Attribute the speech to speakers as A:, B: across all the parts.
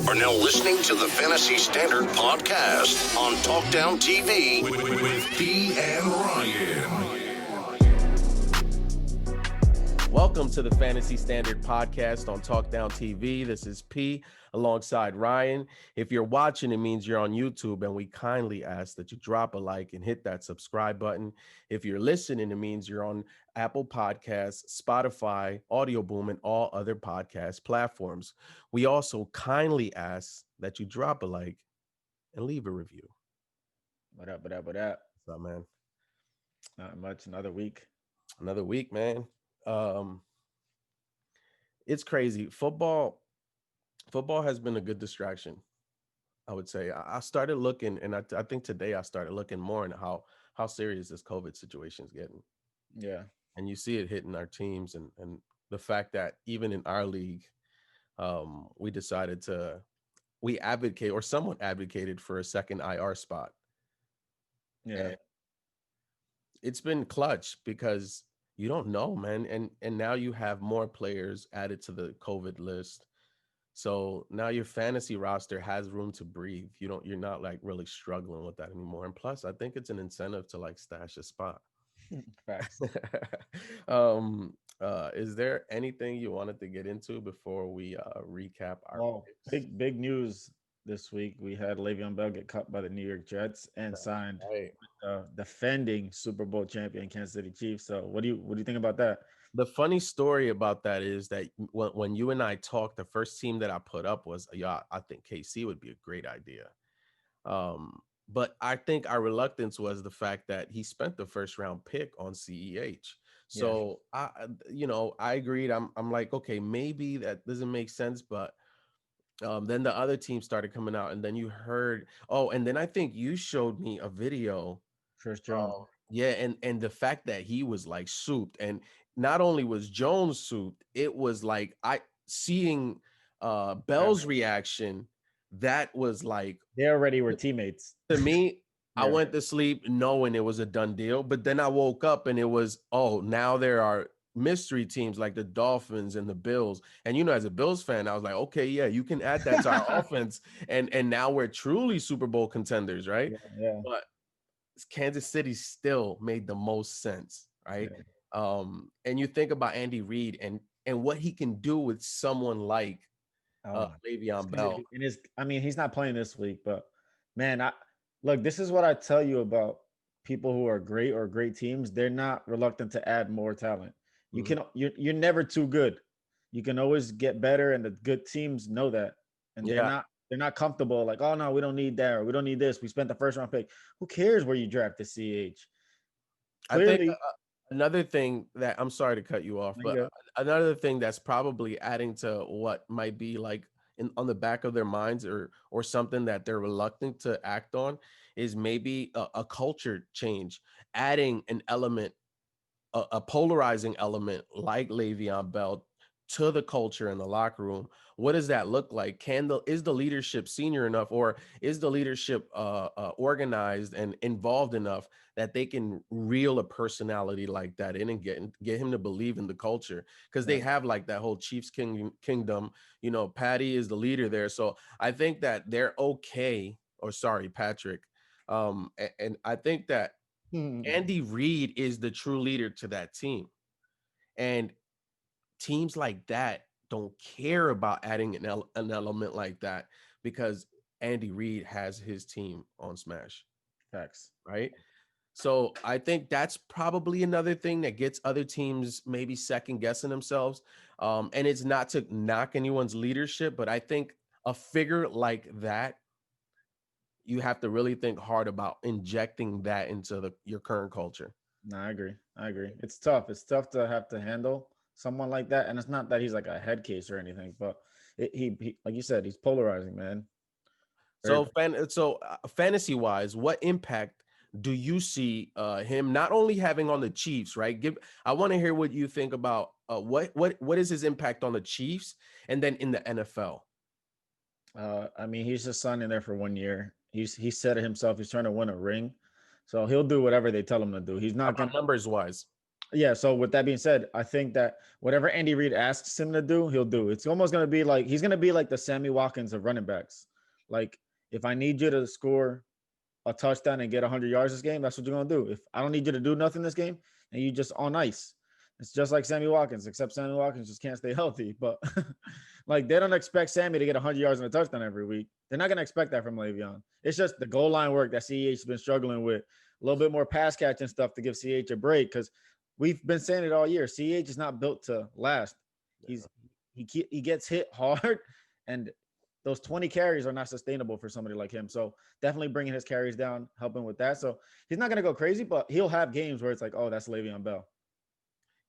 A: are now listening to the Fantasy Standard Podcast on Talkdown TV with P and Ryan.
B: Welcome to the Fantasy Standard Podcast on Talkdown TV. This is P alongside Ryan. If you're watching, it means you're on YouTube, and we kindly ask that you drop a like and hit that subscribe button. If you're listening, it means you're on Apple Podcasts, Spotify, Audio Boom, and all other podcast platforms. We also kindly ask that you drop a like and leave a review.
C: What up?
B: What's up, man?
C: Not much. Another week,
B: man. It's crazy. Football has been a good distraction, I would say. I started looking, and I think today I started looking more into how serious this COVID situation is getting.
C: Yeah.
B: And you see it hitting our teams, and the fact that even in our league, we advocate, or someone advocated for a second IR spot.
C: Yeah.
B: And it's been clutch because you don't know, man. And now you have more players added to the COVID list. So now your fantasy roster has room to breathe. You're not like really struggling with that anymore. And plus, I think it's an incentive to like stash a spot.
C: Facts.
B: Is there anything you wanted to get into before we recap our picks?
C: Big news this week. We had Le'Veon Bell get cut by the New York Jets and signed with the defending Super Bowl champion Kansas City Chiefs. So what do you think about that?
B: The funny story about that is that when you and I talked, the first team that I put up was, I think KC would be a great idea. But I think our reluctance was the fact that he spent the first round pick on CEH. So I agreed. I'm like, okay, maybe that doesn't make sense, but then the other team started coming out, and then you heard, and then I think you showed me a video.
C: Chris Jones.
B: And the fact that he was like souped, and not only was Jones souped, it was like seeing Bell's reaction. That was like,
C: they already were teammates.
B: To me, I went to sleep knowing it was a done deal, but then I woke up and it was, now there are mystery teams like the Dolphins and the Bills. And as a Bills fan, I was like, okay, yeah, you can add that to our offense, and now we're truly Super Bowl contenders, right?
C: Yeah.
B: But Kansas City still made the most sense, right? Yeah. And you think about Andy Reid and what he can do with someone like Le'Veon Bell.
C: He's not playing this week, but man, look, this is what I tell you about people who are great or great teams. They're not reluctant to add more talent. You're never too good. You can always get better, and the good teams know that. And they're not comfortable like, oh no, we don't need that, or we don't need this. We spent the first round pick. Who cares where you draft the CH?
B: Clearly, I think another thing that, I'm sorry to cut you off, but another thing that's probably adding to what might be like on the back of their minds, or something that they're reluctant to act on, is maybe a culture change, adding an element, a polarizing element like Le'Veon Bell to the culture in the locker room. What does that look like? Is the leadership senior enough, or is the leadership organized and involved enough that they can reel a personality like that in and get him to believe in the culture? Because they have like that whole Chiefs kingdom. Patty is the leader there, so I think that they're okay. Or sorry, Patrick. And I think that Andy Reid is the true leader to that team, and teams like that don't care about adding an element like that, because Andy Reid has his team on smash.
C: Facts.
B: Right? So I think that's probably another thing that gets other teams maybe second guessing themselves. And it's not to knock anyone's leadership, but I think a figure like that, you have to really think hard about injecting that into your current culture.
C: No, I agree. It's tough. It's tough to have to handle someone like that. And it's not that he's like a head case or anything, but he like you said, he's polarizing, man.
B: So fantasy wise, what impact do you see him not only having on the Chiefs, right? I want to hear what you think about what is his impact on the Chiefs, and then in the NFL.
C: He's just signed in there for 1 year. He said it himself. He's trying to win a ring, so he'll do whatever they tell him to do. He's not going
B: numbers wise.
C: Yeah. So with that being said, I think that whatever Andy Reid asks him to do, he'll do. It's almost going to be like he's going to be like the Sammy Watkins of running backs. Like if I need you to score a touchdown and get 100 yards this game, that's what you're going to do. If I don't need you to do nothing this game and you just on ice, it's just like Sammy Watkins, except Sammy Watkins just can't stay healthy. But like they don't expect Sammy to get 100 yards and a touchdown every week. They're not going to expect that from Le'Veon. It's just the goal line work that CEH has been struggling with. A little bit more pass catching stuff to give CEH a break because we've been saying it all year. CEH is not built to last. He gets hit hard, and those 20 carries are not sustainable for somebody like him. So definitely bringing his carries down, helping with that. So he's not going to go crazy, but he'll have games where it's like, oh, that's Le'Veon Bell.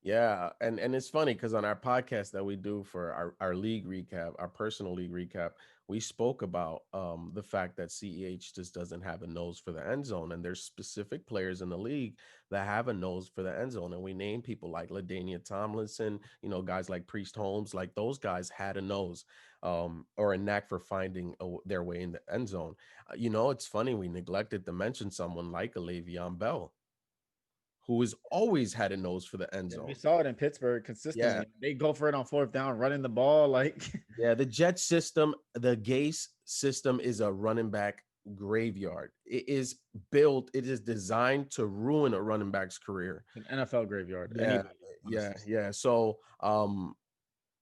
B: Yeah, and it's funny because on our podcast that we do for our league recap, our personal league recap, we spoke about the fact that CEH just doesn't have a nose for the end zone, and there's specific players in the league that have a nose for the end zone, and we name people like LaDainian Tomlinson, guys like Priest Holmes, like those guys had a nose or a knack for finding their way in the end zone. It's funny we neglected to mention someone like a Le'Veon Bell, who has always had a nose for the end zone.
C: We saw it in Pittsburgh consistently.
B: Yeah.
C: They go for it on fourth down, running the ball. Like,
B: yeah, the Jets system, the Gase system is a running back graveyard. It is designed to ruin a running back's career.
C: An NFL graveyard.
B: Yeah,
C: Anybody,
B: yeah. So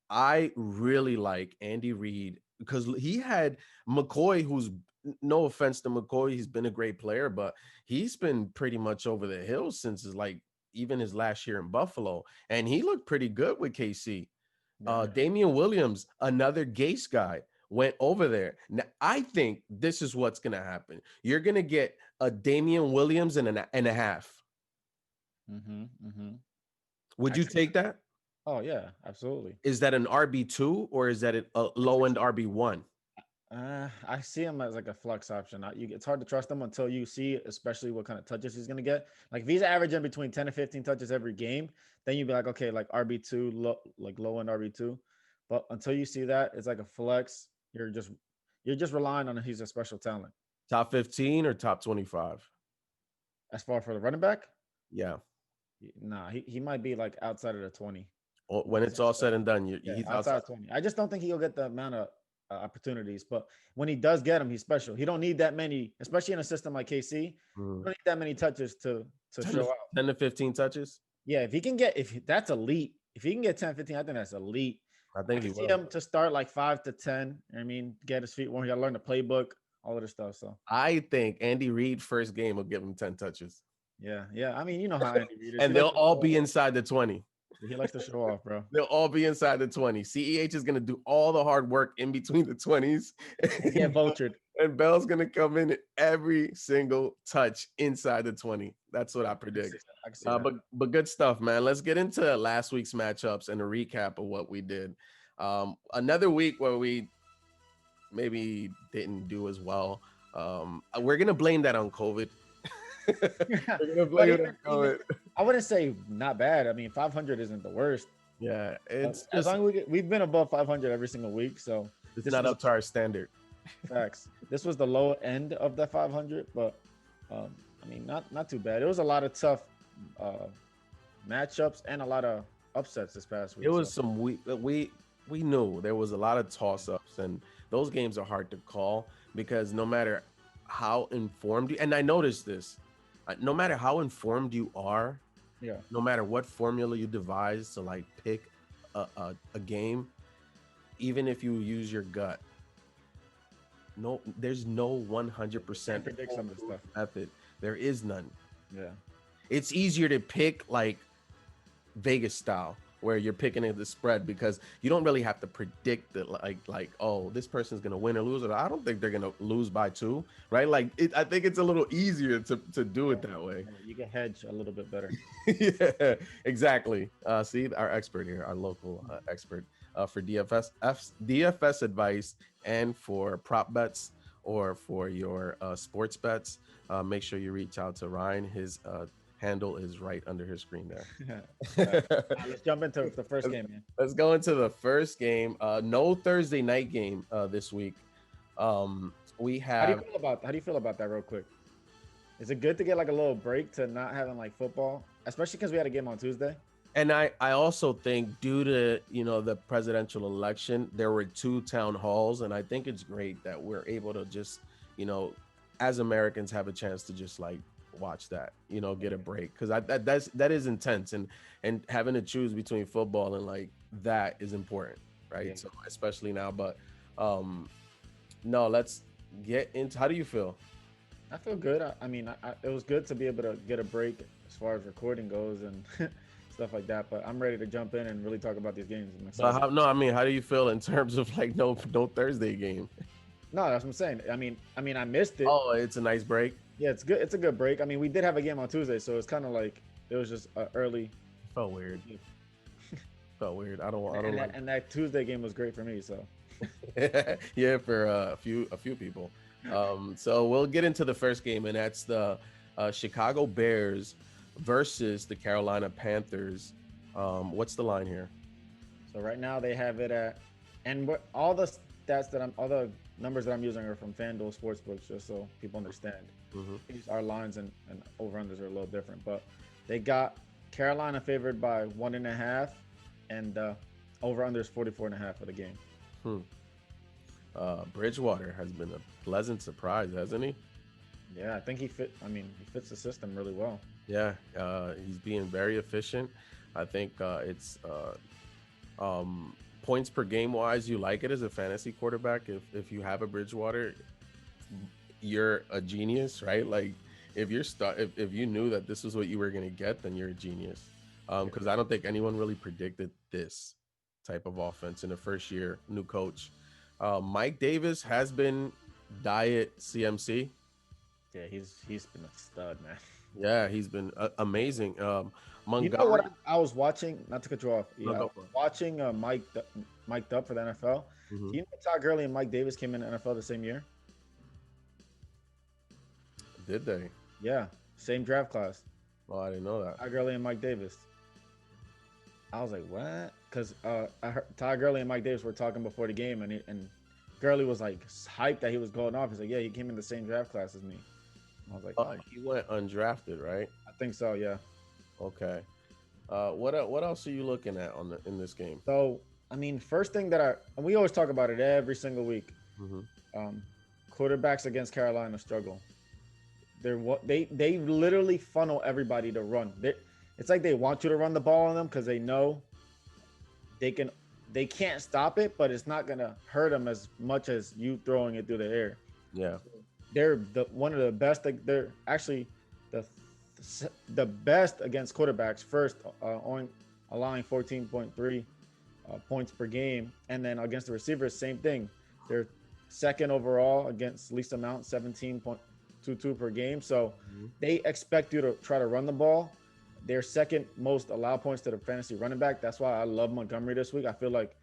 B: I really like Andy Reid because he had McCoy, who's, no offense to McCoy, he's been a great player, but he's been pretty much over the hill since even his last year in Buffalo, and he looked pretty good with KC. Damian Williams, another Gase guy, went over there. Now, I think this is what's going to happen. You're going to get a Damian Williams and a half. Would you take that?
C: Oh, yeah, absolutely.
B: Is that an RB2 or is that a low-end RB1?
C: I see him as like a flex option. It's hard to trust him until you see, especially what kind of touches he's going to get. Like if he's averaging between 10 to 15 touches every game, then you'd be like, okay, like RB2, low end RB2. But until you see that, it's like a flex. You're just relying on he's a special talent.
B: Top 15 or top 25?
C: As far for the running back?
B: Yeah.
C: Nah, he might be like outside of the 20.
B: When it's all said and done, he's
C: outside of 20. I just don't think he'll get the amount of opportunities, but when he does get them, he's special. He don't need that many, especially in a system like KC. You don't need that many touches to show out.
B: 10 to 15 touches.
C: Yeah, if that's elite. If he can get 10, 15, I think that's elite.
B: I think he will.
C: See him to start like 5 to 10. I mean, get his feet warm. He got to learn the playbook, all of this stuff. So
B: I think Andy Reid first game will give him 10 touches.
C: Yeah. I mean, you know how Andy Reid is.
B: And they'll all be inside the 20.
C: He likes to show off, bro.
B: They'll all be inside the 20. CEH is going to do all the hard work in between the 20s.
C: Get vultured.
B: And Bell's going to come in every single touch inside the 20. That's what I predict. But good stuff, man. Let's get into last week's matchups and a recap of what we did. Another week where we maybe didn't do as well. We're going to blame that on COVID.
C: I wouldn't say not bad. I mean, 500 isn't the worst.
B: Yeah, it's
C: as long as we've been above 500 every single week, so
B: it's not up to our standard.
C: Facts. This was the low end of the 500, but I mean, not too bad. It was a lot of tough matchups and a lot of upsets this past week.
B: It was some we knew there was a lot of toss-ups, and those games are hard to call because no matter how informed you, and I noticed this. No matter how informed you are, no matter what formula you devise to like pick a game, even if you use your gut, there's no 100%
C: predict some of the stuff
B: method. There is none.
C: Yeah,
B: it's easier to pick like Vegas style, where you're picking at the spread because you don't really have to predict that like oh, this person's gonna win or lose, or I don't think they're gonna lose by 2, right? Like I think it's a little easier to do it that way.
C: You can hedge a little bit better.
B: Yeah, exactly. See, our expert here, our local expert for DFS advice and for prop bets or for your sports bets. Make sure you reach out to Ryan. His handle is right under his screen there.
C: Let's jump into the first game, man.
B: Let's go into the first game. No Thursday night game this week. We have.
C: How do you feel about that, real quick? Is it good to get like a little break to not having like football especially because we had a game on Tuesday.
B: And I also think due to, the presidential election, there were 2 town halls. And I think it's great that we're able to just, as Americans have a chance to just like watch that, get a break. Cause that is intense. And having to choose between football and like that is important. Right.
C: Yeah.
B: So especially now, but no, let's get into, how do you feel?
C: I feel good. I mean, it was good to be able to get a break as far as recording goes and stuff like that. But I'm ready to jump in and really talk about these games.
B: How do you feel in terms of like no Thursday game?
C: No, that's what I'm saying. I mean, I missed it.
B: Oh, it's a nice break.
C: Yeah, it's good. It's a good break. I mean, we did have a game on Tuesday, so it's kind of like it was just early.
B: Felt weird. Felt weird. I don't
C: and that Tuesday game was great for me. So
B: yeah, for a few people. So we'll get into the first game, and that's the Chicago Bears versus the Carolina Panthers. What's the line here?
C: So right now they have it at, and all the numbers that I'm using are from FanDuel Sportsbooks, just so people understand. Mm-hmm. Our lines and over-unders are a little different, but they got Carolina favored by 1.5, and over-under is 44.5 for the game.
B: Bridgewater has been a pleasant surprise, hasn't he?
C: Yeah, I think he fits the system really well.
B: Yeah, he's being very efficient. I think it's points per game wise, you like it as a fantasy quarterback. If you have a Bridgewater, you're a genius, right? Like if you knew that this was what you were going to get, then you're a genius. Because I don't think anyone really predicted this type of offense in the first year, new coach. Mike Davis has been diet CMC.
C: Yeah, he's been a stud, man.
B: Yeah, he's been amazing. Montgomery.
C: You know what I was watching? Not to cut you off. Yeah, I was watching Mike Up for the NFL. Mm-hmm. Do you know Todd Gurley and Mike Davis came in the NFL the same year?
B: Did they?
C: Yeah, same draft class.
B: Oh, I didn't know that.
C: Todd Gurley and Mike Davis. I was like, what? Because I heard Todd Gurley and Mike Davis were talking before the game, and Gurley was like hyped that he was going off. He's like, yeah, he came in the same draft class as me. I was like,
B: oh, he went undrafted, right?
C: I think so, yeah.
B: Okay. What else are you looking at in this game?
C: So, I mean, first thing and we always talk about it every single week. Mm-hmm. Quarterbacks against Carolina struggle. They literally funnel everybody to run. It's like they want you to run the ball on them because they know they can't stop it, but it's not gonna hurt them as much as you throwing it through the air.
B: Yeah.
C: They're one of the best. They're actually the best against quarterbacks. First, allowing 14.3 points per game, and then against the receivers, same thing. They're second overall against least amount, 17.22 per game. So they expect you to try to run the ball. They're second most allowed points to the fantasy running back. That's why I love Montgomery this week. I feel like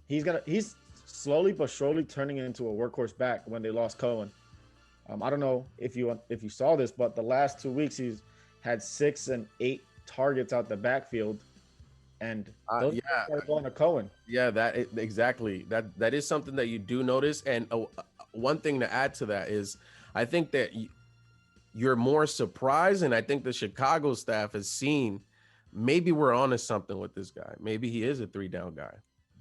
C: he's slowly but surely turning into a workhorse back when they lost Cohen. I don't know if you saw this, but the last 2 weeks he's had 6 and 8 targets out the backfield, and those are going to Cohen.
B: Yeah, exactly. That is something that you do notice. And one thing to add to that is, I think that you're more surprised, and I think the Chicago staff has seen maybe we're onto something with this guy. Maybe he is a 3-down guy.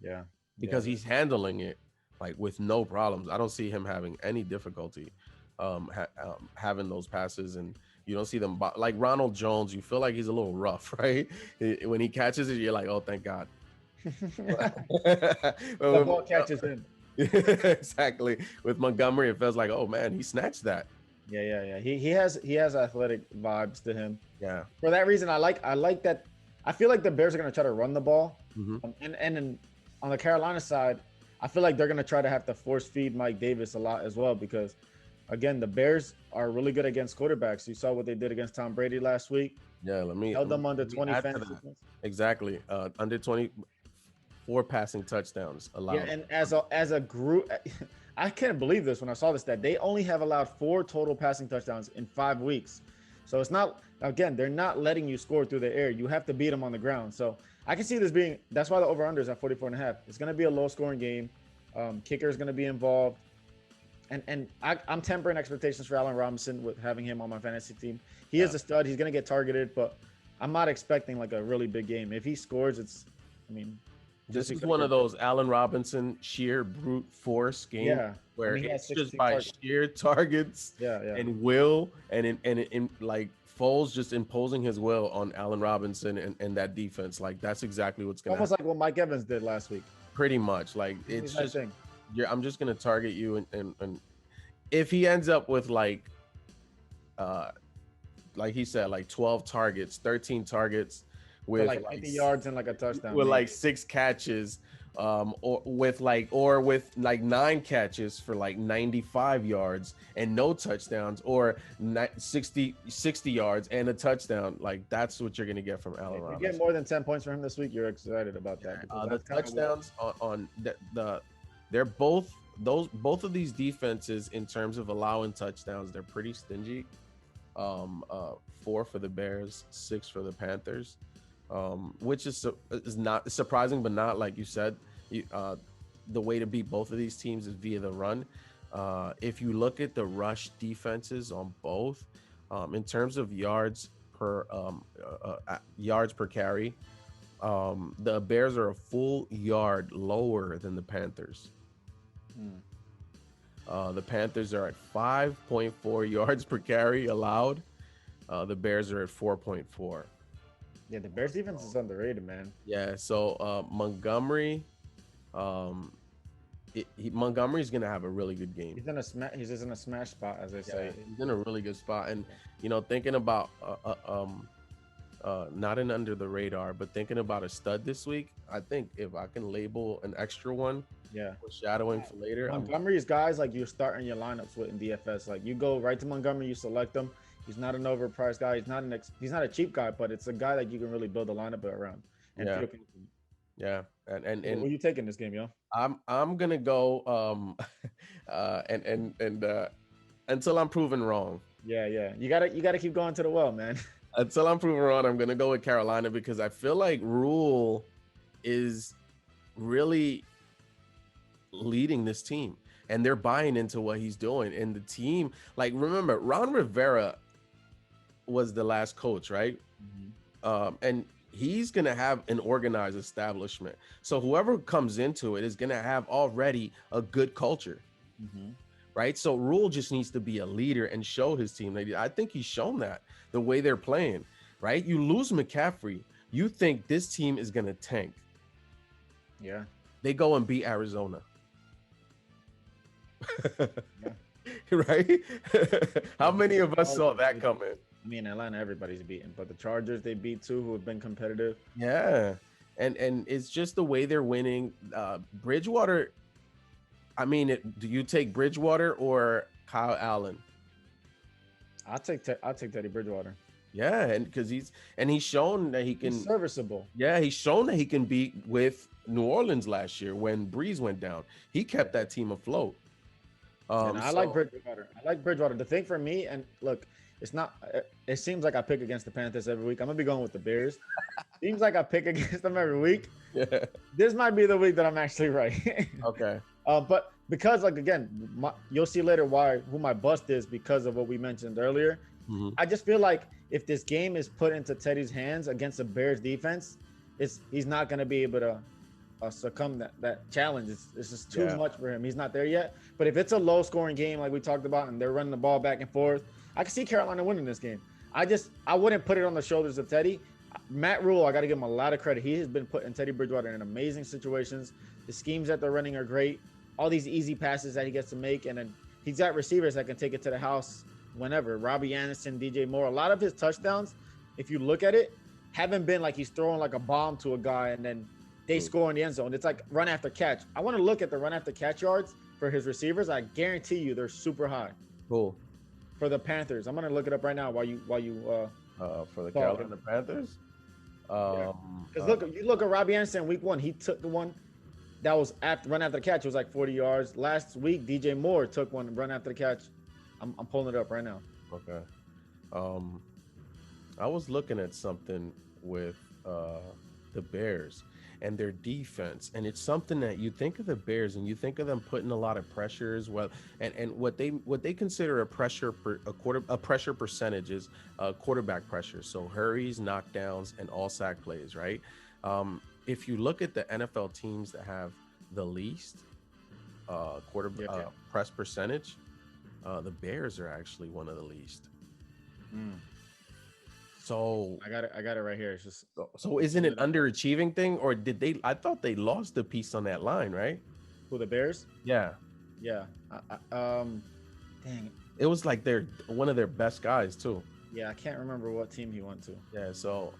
C: Yeah,
B: because he's handling it like with no problems. I don't see him having any difficulty having those passes, and you don't see them like Ronald Jones. You feel like he's a little rough, right? When he catches it, you're like, oh, thank God.
C: The ball catches him.
B: Exactly. With Montgomery, it feels like, oh man, he snatched that.
C: Yeah. He has athletic vibes to him.
B: Yeah.
C: For that reason, I like that. I feel like the Bears are going to try to run the ball, and on the Carolina side, I feel like they're going to try to have to force feed Mike Davis a lot as well, because again, the Bears are really good against quarterbacks. You saw what they did against Tom Brady last week.
B: Yeah,
C: held them under 20 fantasy points.
B: Exactly, under 24 passing touchdowns allowed.
C: Yeah, and as a group, I can't believe this when I saw this, that they only have allowed 4 total passing touchdowns in 5 weeks. So it's not, again, they're not letting you score through the air. You have to beat them on the ground. So I can see this being, that's why the over-under is at 44.5. It's going to be a low-scoring game. Kicker is going to be involved. And I'm tempering expectations for Allen Robinson with having him on my fantasy team. He is a stud. He's going to get targeted, but I'm not expecting like a really big game. If he scores, I mean,
B: this is one of those Allen Robinson sheer brute force games where it's just by sheer targets and will and like Foles just imposing his will on Allen Robinson and that defense. Like that's exactly what's going to
C: happen. Almost like what Mike Evans did last week.
B: Pretty much. Like it's just I'm just going to target you and if he ends up with like he said, like 12 targets, 13 targets with
C: like 50 yards and like a touchdown
B: with like 6 catches, or with 9 catches for like 95 yards and no touchdowns, or 60 yards and a touchdown. Like that's what you're gonna get from Allen Robinson.
C: If you get more than 10 points from him this week, you're excited about that.
B: The touchdowns on they're both of these defenses in terms of allowing touchdowns, they're pretty stingy. 4 for the Bears, 6 for the Panthers, which is not surprising, but not like you said. The way to beat both of these teams is via the run. If you look at the rush defenses on both, in terms of yards per carry, the Bears are a full yard lower than the Panthers. The Panthers are at 5.4 yards per carry allowed. The Bears are at 4.4.
C: Yeah, the Bears defense is underrated, man.
B: Yeah, so Montgomery, Montgomery's gonna have a really good game.
C: He's just in a smash spot, as they say.
B: He's in a really good spot, and thinking about not an under the radar, but thinking about a stud this week. I think if I can label an extra one, foreshadowing for later.
C: Montgomery is guys like you're starting your lineups with in DFS. Like you go right to Montgomery, you select him. He's not an overpriced guy. He's not a cheap guy, but it's a guy that you can really build a lineup around. And
B: and
C: who are you taking this game, yo?
B: I'm gonna go until I'm proven wrong.
C: Yeah. You gotta keep going to the well, man.
B: Until I'm proven wrong, I'm gonna go with Carolina because I feel like Rule is really leading this team and they're buying into what he's doing. And the team, like, remember, Ron Rivera was the last coach, right? And he's gonna have an organized establishment. So whoever comes into it is gonna have already a good culture. Right? So Rule just needs to be a leader and show his team. I think he's shown that the way they're playing, right? You lose McCaffrey, you think this team is going to tank.
C: Yeah.
B: They go and beat Arizona. Right? How many of us saw that coming?
C: I mean, Atlanta, everybody's beaten, but the Chargers, they beat too, who have been competitive.
B: Yeah. And it's just the way they're winning. Bridgewater, I mean, do you take Bridgewater or Kyle Allen?
C: I'll take Teddy Bridgewater.
B: Yeah, and because he's shown that he can.
C: He's serviceable.
B: Yeah, he's shown that he can beat with New Orleans last year when Breeze went down. He kept that team afloat.
C: And I like Bridgewater. The thing for me, and look, it's not. It seems like I pick against the Panthers every week. I'm gonna be going with the Bears. Seems like I pick against them every week.
B: Yeah.
C: This might be the week that I'm actually right.
B: Okay.
C: But because, like, again, you'll see later who my bust is because of what we mentioned earlier. I just feel like if this game is put into Teddy's hands against the Bears defense, he's not going to be able to succumb that challenge. It's just too much for him. He's not there yet. But if it's a low-scoring game like we talked about and they're running the ball back and forth, I can see Carolina winning this game. I wouldn't put it on the shoulders of Teddy. Matt Rule, I got to give him a lot of credit. He has been putting Teddy Bridgewater in amazing situations. The schemes that they're running are great. All these easy passes that he gets to make, and then he's got receivers that can take it to the house whenever. Robbie Anderson, DJ Moore. A lot of his touchdowns, if you look at it, haven't been like he's throwing like a bomb to a guy and then they score in the end zone. It's like run after catch. I want to look at the run after catch yards for his receivers. I guarantee you they're super high.
B: Cool.
C: For the Panthers, I'm gonna look it up right now while you
B: for the Carolina Panthers.
C: Because you look at Robbie Anderson week 1. He took the one that was run after the catch. It was like 40 yards. Last week, DJ Moore took one run after the catch. I'm pulling it up right now.
B: Okay. I was looking at something with the Bears, and their defense. And it's something that you think of the Bears and you think of them putting a lot of pressure as well. And what they consider a pressure percentage is quarterback pressure. So hurries, knockdowns, and all sack plays, right? If you look at the NFL teams that have the least press percentage, the Bears are actually one of the least. So
C: I got it right here. It's just
B: so isn't it underachieving thing, or did they? I thought they lost a piece on that line, right?
C: Who, the Bears?
B: Yeah.
C: Dang.
B: It was like they're one of their best guys too.
C: Yeah, I can't remember what team he went to.
B: Yeah, so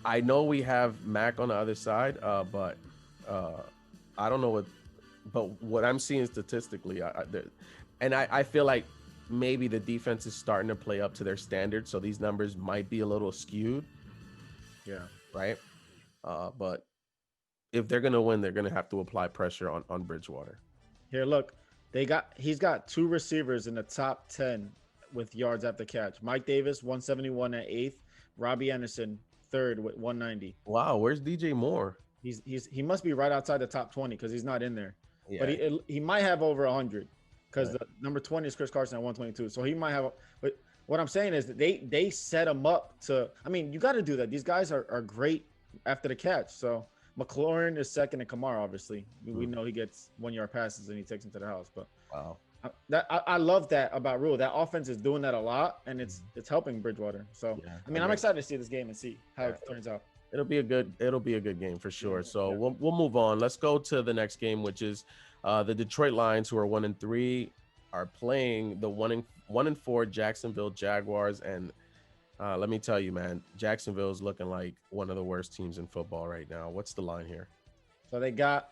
B: I know we have Mac on the other side, but I don't know what I'm seeing statistically, I feel like maybe the defense is starting to play up to their standards, so these numbers might be a little skewed.
C: Yeah.
B: Right. But if they're gonna win, they're gonna have to apply pressure on Bridgewater.
C: Here, look, he's got 2 receivers in the top 10 with yards after catch. Mike Davis, 171 at 8th. Robbie Anderson, 3rd with 190.
B: Wow, where's DJ Moore?
C: He must be right outside the top 20 because he's not in there.
B: Yeah.
C: But he might have over 100 because the number 20 is Chris Carson at 122. So he might have. But what I'm saying is that they set him up to. I mean, you got to do that. These guys are great after the catch. So McLaurin is second, and Kamara obviously. We know he gets 1-yard passes and he takes them to the house. But
B: wow.
C: I love that about Rule. That offense is doing that a lot, and it's helping Bridgewater. So I mean, I'm excited to see this game and see how it turns out.
B: It'll be a good game for sure. So we'll move on. Let's go to the next game, which is the Detroit Lions, who are 1-3, are playing the 1-4 Jacksonville Jaguars. And let me tell you, man, Jacksonville is looking like one of the worst teams in football right now. What's the line here?
C: So they got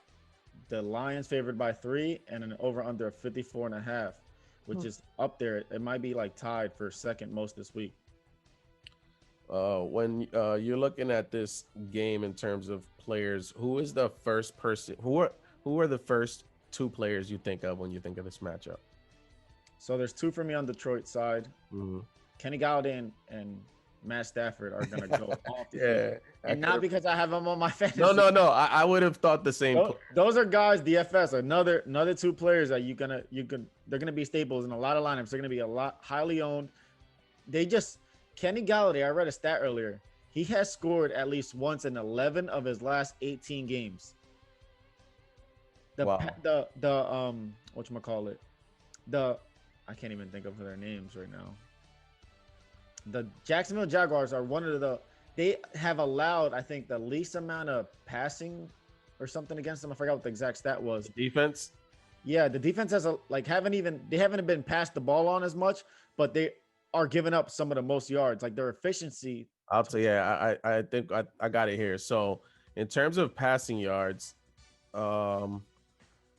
C: the Lions favored by 3 and an over/under of 54.5, which is up there. It might be like tied for second most this week.
B: When you're looking at this game in terms of players, who is the first person? Who are the first 2 players you think of when you think of this matchup?
C: So there's 2 for me on Detroit side. Kenny Galladay and Matt Stafford are gonna go off. And not because I have them on my fantasy.
B: No. I would have thought the same.
C: Those are guys. DFS. Another 2 players that they're gonna be staples in a lot of lineups. They're gonna be a lot highly owned. Kenny Galladay, I read a stat earlier. He has scored at least once in 11 of his last 18 games. Whatchamacallit? I can't even think of their names right now. The Jacksonville Jaguars are they have allowed, I think, the least amount of passing or something against them. I forgot what the exact stat was.
B: Defense?
C: Yeah, the defense has they haven't been passed the ball on as much, but they are giving up some of the most yards. Like their efficiency.
B: I'll tell you, I think I got it here. So in terms of passing yards,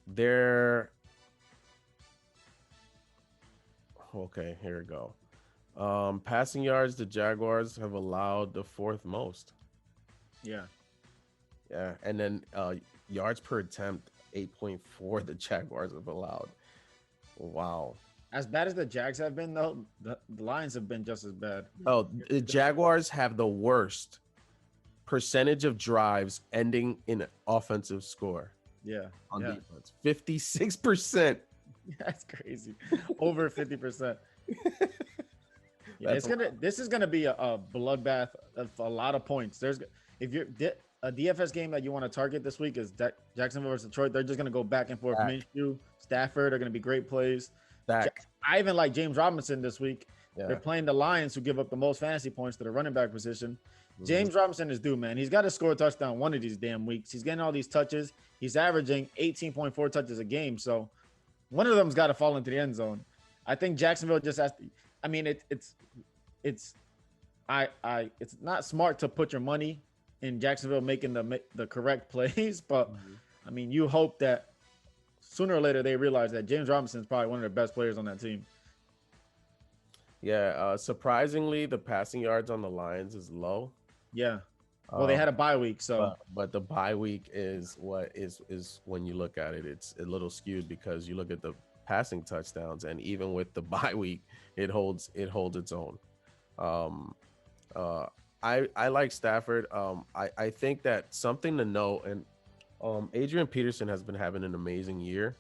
B: they're okay. Here we go. Passing yards, the Jaguars have allowed the 4th most. Yeah, and then yards per attempt, 8.4. The Jaguars have allowed. Wow.
C: As bad as the Jags have been, though, the Lions have been just as bad.
B: Oh, the Jaguars have the worst percentage of drives ending in an offensive score.
C: Yeah.
B: On defense, 56%.
C: That's crazy. Over 50%. This is gonna be a bloodbath of a lot of points. If you're a DFS game that you want to target this week is Jacksonville versus Detroit. They're just gonna go back and forth. Minshew, Stafford are gonna be great plays. I even like James Robinson this week. Yeah. They're playing the Lions, who give up the most fantasy points to the running back position. James Robinson is due, man. He's got to score a touchdown one of these damn weeks. He's getting all these touches. He's averaging 18.4 touches a game. So one of them's got to fall into the end zone. I think Jacksonville just has to. I mean, it's not smart to put your money in Jacksonville making the correct plays, but I mean, you hope that sooner or later they realize that James Robinson is probably one of the best players on that team.
B: Yeah, surprisingly, the passing yards on the Lions is low.
C: Yeah. Well, they had a bye week, so.
B: But the bye week is what is when you look at it, it's a little skewed because you look at the passing touchdowns, and even with the bye week, it holds its own. I like Stafford. I think that something to know, and Adrian Peterson has been having an amazing year.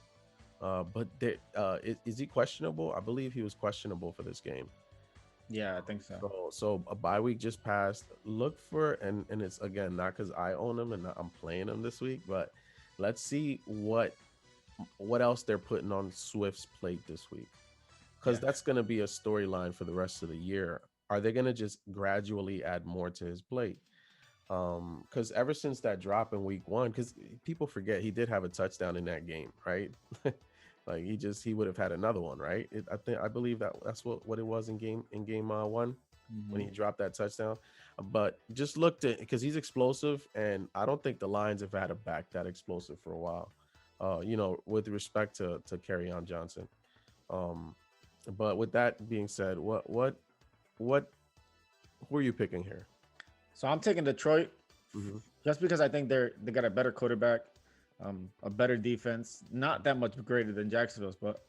B: But is he questionable? I believe he was questionable for this game.
C: Yeah, I think so.
B: So a bye week just passed. Look for and it's again not because I own him and I'm playing him this week, but let's see what else they're putting on Swift's plate this week, because
C: Yeah.
B: that's going to be a storyline for the rest of the year. Are they going to just gradually add more to his plate? Because ever since that drop in week one, because people forget he did have a touchdown in that game, right? Like he would have had another one, right? I believe that's what it was in game one when he dropped that touchdown. But just looked at, because he's explosive, and I don't think the Lions have had a back that explosive for a while. With respect to on Johnson. Um, but with that being said, what who are you picking here?
C: So I'm taking Detroit
B: Mm-hmm.
C: just because I think they got a better quarterback, a better defense, not that much greater than Jacksonville's, but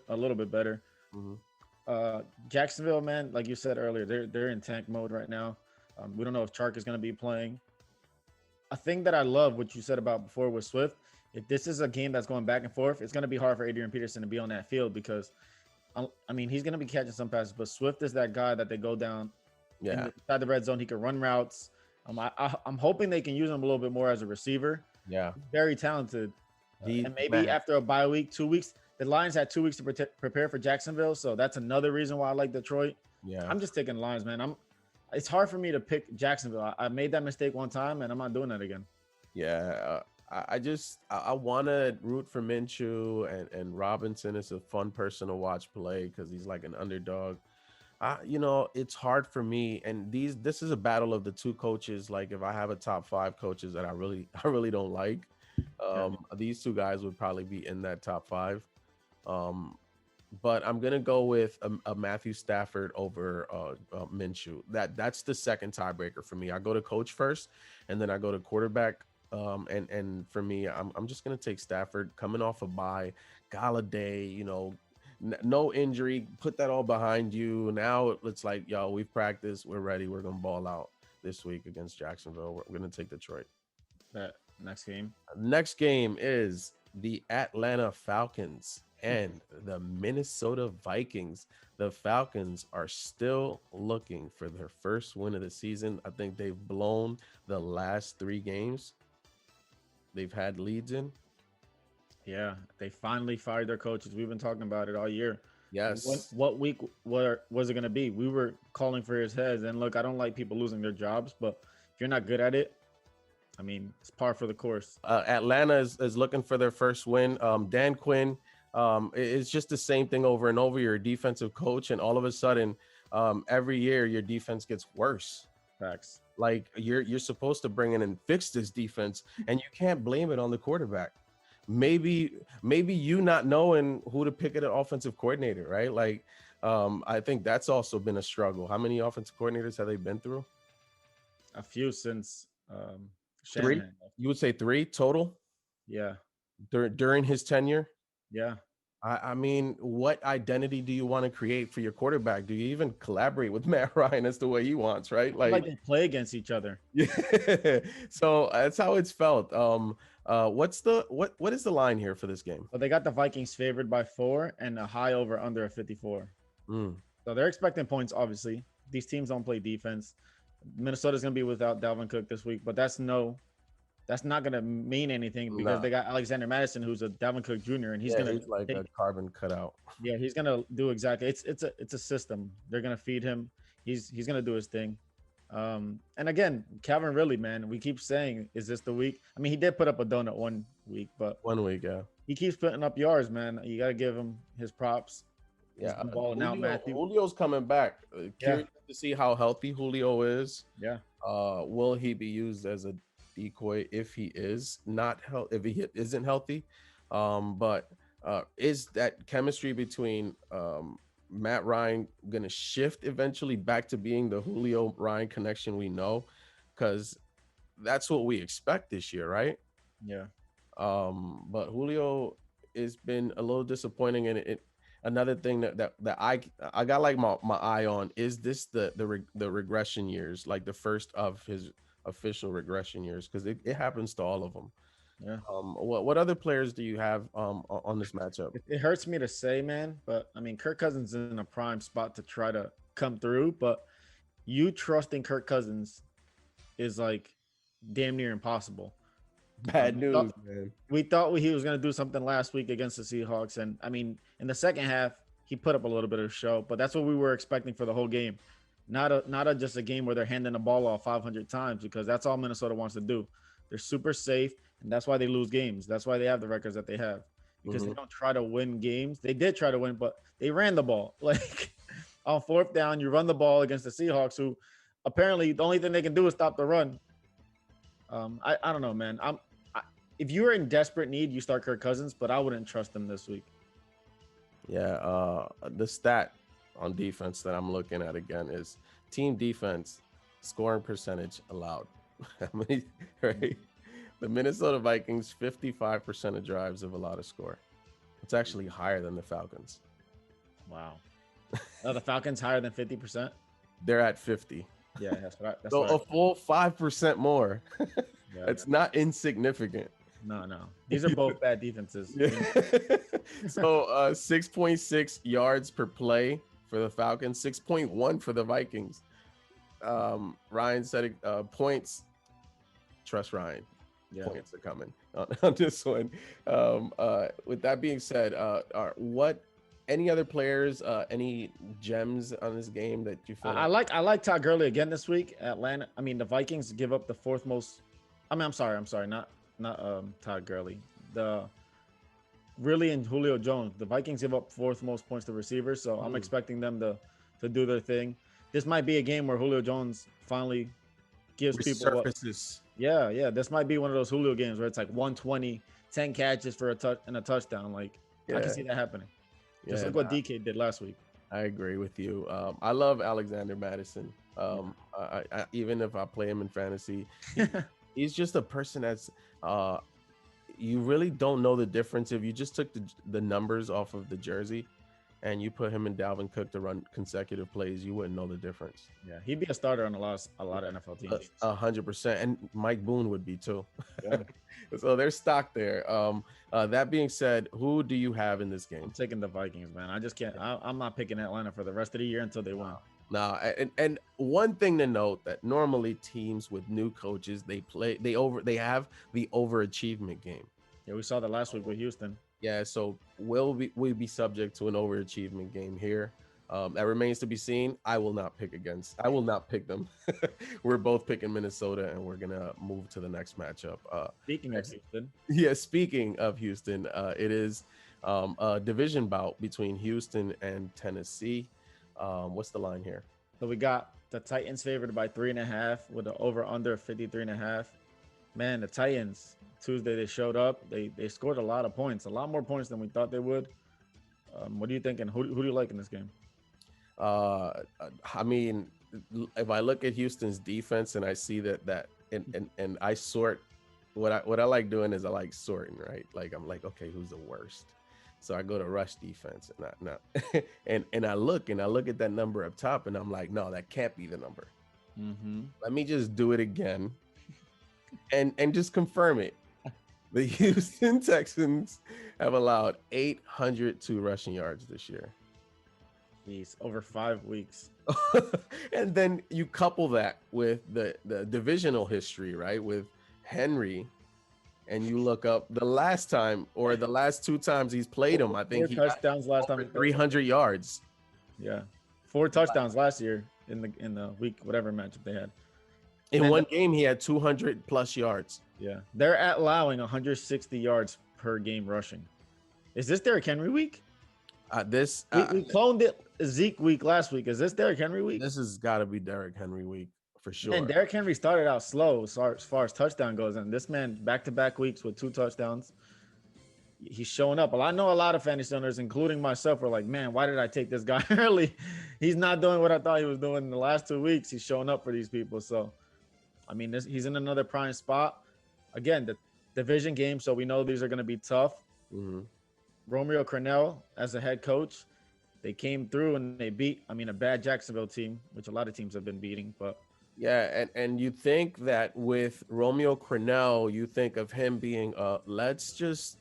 C: a little bit better.
B: Mm-hmm.
C: Jacksonville, man, like you said earlier, they're in tank mode right now. We don't know if Chark is going to be playing. A thing that I love what you said about before with Swift. If this is a game that's going back and forth, it's going to be hard for Adrian Peterson to be on that field because, I mean, he's going to be catching some passes, but Swift is that guy that they go down inside the red zone. He can run routes. I'm hoping they can use him a little bit more as a receiver.
B: Yeah,
C: He's very talented. And maybe
B: man.
C: after a bye week, 2 weeks, the Lions had 2 weeks to prepare for Jacksonville, so that's another reason why I like Detroit.
B: Yeah,
C: I'm just taking Lions, man. It's hard for me to pick Jacksonville. I made that mistake one time, and I'm not doing that again.
B: Yeah, I want to root for Minshew, and Robinson is a fun person to watch play because he's like an underdog. It's hard for me, and this is a battle of the two coaches. Like if I have a top five coaches that I really don't like, these two guys would probably be in that top five. But I'm gonna go with a Matthew Stafford over Minshew. That's the second tiebreaker for me. I go to coach first, and then I go to quarterback. And for me, I'm just gonna take Stafford coming off a bye, Galladay, no injury, put that all behind you. Now it's like, yo, we've practiced, we're ready, we're gonna ball out this week against Jacksonville. We're gonna take Detroit.
C: That next game.
B: Next game is the Atlanta Falcons and the Minnesota Vikings. The Falcons are still looking for their first win of the season. I think they've blown the last 3 games they've had leads in.
C: Yeah, they finally fired their coaches. We've been talking about it all year.
B: Yes.
C: What week was it going to be? We were calling for his heads. And look, I don't like people losing their jobs, but if you're not good at it, I mean, it's par for the course.
B: Atlanta is looking for their first win. Dan Quinn, it's just the same thing over and over. You're a defensive coach, and all of a sudden, every year your defense gets worse.
C: Facts.
B: Like you're supposed to bring in and fix this defense, and you can't blame it on the quarterback. Maybe you not knowing who to pick at an offensive coordinator, right? Like, I think that's also been a struggle. How many offensive coordinators have they been through?
C: A few since
B: 3. You would say 3 total?
C: Yeah.
B: During his tenure?
C: Yeah.
B: I mean, what identity do you want to create for your quarterback? Do you even collaborate with Matt Ryan as the way he wants, right?
C: Like they play against each other.
B: Yeah. So that's how it's felt. What is the line here for this game?
C: So they got the Vikings favored by 4 and a high over under a 54. So they're expecting points, obviously. These teams don't play defense. Minnesota's going to be without Dalvin Cook this week, but that's not going to mean anything because they got Alexander Madison, who's a Dalvin Cook Jr., and he's
B: like a carbon cutout.
C: Yeah, he's going to do exactly. It's a system. They're going to feed him. He's going to do his thing. And again, Calvin Ridley, man, we keep saying, is this the week? I mean, he did put up a donut 1 week, but
B: 1 week, yeah.
C: He keeps putting up yards, man. You got to give him his props.
B: Yeah,
C: balling out, Matthew.
B: Julio's coming back. Curious to see how healthy Julio is.
C: Yeah.
B: Will he be used as a decoy if he is not if he isn't healthy? But is that chemistry between Matt Ryan gonna shift eventually back to being the Julio Ryan connection we know? Because that's what we expect this year, right?
C: Yeah.
B: But Julio has been a little disappointing, and another thing that I got like my eye on is this the regression years, like the first of his official regression years, because it happens to all of them.
C: Yeah.
B: What other players do you have on this matchup?
C: It hurts me to say, man, but I mean, Kirk Cousins is in a prime spot to try to come through, but you trusting Kirk Cousins is like damn near impossible.
B: Bad news, man.
C: We thought he was going to do something last week against the Seahawks, and I mean, in the second half, he put up a little bit of a show, but that's what we were expecting for the whole game. Not just a game where they're handing the ball off 500 times, because that's all Minnesota wants to do. They're super safe, and that's why they lose games. That's why they have the records that they have, because they don't try to win games. They did try to win, but they ran the ball. Like on fourth down, you run the ball against the Seahawks, who apparently the only thing they can do is stop the run. I don't know, man. If you're in desperate need, you start Kirk Cousins, but I wouldn't trust him this week.
B: Yeah, the stat on defense that I'm looking at again is team defense scoring percentage allowed. Right? The Minnesota Vikings, 55% of drives have allowed a score. It's actually higher than the Falcons.
C: Wow. Oh, the Falcons higher than 50%?
B: They're at 50.
C: Yeah, that's right.
B: So a full 5% more.
C: Yeah.
B: It's not insignificant.
C: No. These are both bad defenses.
B: Yeah. So 6.6 yards per play for the Falcons, 6.1 for the Vikings. Ryan said points. Trust Ryan. Yeah. Points are coming on this one. With that being said, any other players, any gems on this game that you feel?
C: I like Todd Gurley again this week. Atlanta. I mean, the Vikings give up the fourth most. I'm sorry, not Todd Gurley. And Julio Jones. The Vikings give up fourth most points to receivers, so I'm expecting them to do their thing. This might be a game where Julio Jones finally gives people
B: surfaces.
C: Yeah. This might be one of those Julio games where it's like 120, 10 catches for a touchdown. Like I can see that happening. Just like what DK did last week.
B: I agree with you. I love Alexander Madison. I even if I play him in fantasy, he's just a person that's you really don't know the difference. If you just took the numbers off of the jersey and you put him and Dalvin Cook to run consecutive plays, you wouldn't know the difference.
C: Yeah, he'd be a starter on a lot of NFL teams.
B: 100%, and Mike Boone would be too. Yeah. So there's stock there. That being said, who do you have in this game?
C: I'm taking the Vikings, man. I just can't. I'm not picking Atlanta for the rest of the year until they win.
B: No, and one thing to note that normally teams with new coaches, they have the overachievement game.
C: Yeah, we saw that last week with Houston.
B: Yeah, so we'll be subject to an overachievement game here. That remains to be seen. I will not pick them. We're both picking Minnesota, and we're gonna move to the next matchup.
C: Speaking of Houston.
B: Yeah, speaking of Houston, it is a division bout between Houston and Tennessee. What's the line here?
C: So we got the Titans favored by 3.5 with the over under 53.5. Man, the Titans Tuesday they showed up. They scored a lot of points, a lot more points than we thought they would. What are you thinking? Who do you like in this game?
B: I mean, if I look at Houston's defense and I see that and I sort what I like doing is I like sorting, right? Like I'm like, okay, who's the worst? So I go to rush defense and I look at that number up top and I'm like, no, that can't be the number. Let me just do it again and just confirm it. The Houston Texans have allowed 802 rushing yards this year.
C: Jeez, over 5 weeks.
B: And then you couple that with the divisional history, right? With Henry. And you look up the last time or the last 2 times he's played him. I think
C: 4 touchdowns last time.
B: 300 yards.
C: Yeah, 4 touchdowns last year in the week whatever matchup they had.
B: In one game, he had 200 plus yards.
C: Yeah, they're allowing 160 yards per game rushing. Is this Derrick Henry week?
B: We
C: cloned it Zeke week last week. Is this Derrick Henry week?
B: This has got to be Derrick Henry week. For sure.
C: And Derrick Henry started out slow as far as touchdown goes, and this man back-to-back weeks with 2 touchdowns. He's showing up. Well, I know a lot of fantasy owners, including myself, were like, "Man, why did I take this guy early? He's not doing what I thought he was doing in the last 2 weeks. He's showing up for these people." So, I mean, he's in another prime spot. Again, the division game, so we know these are going to be tough. Romeo Crennel as a head coach. They came through and they beat, a bad Jacksonville team, which a lot of teams have been beating. But
B: Yeah, and you think that with Romeo Crennel, you think of him being let's just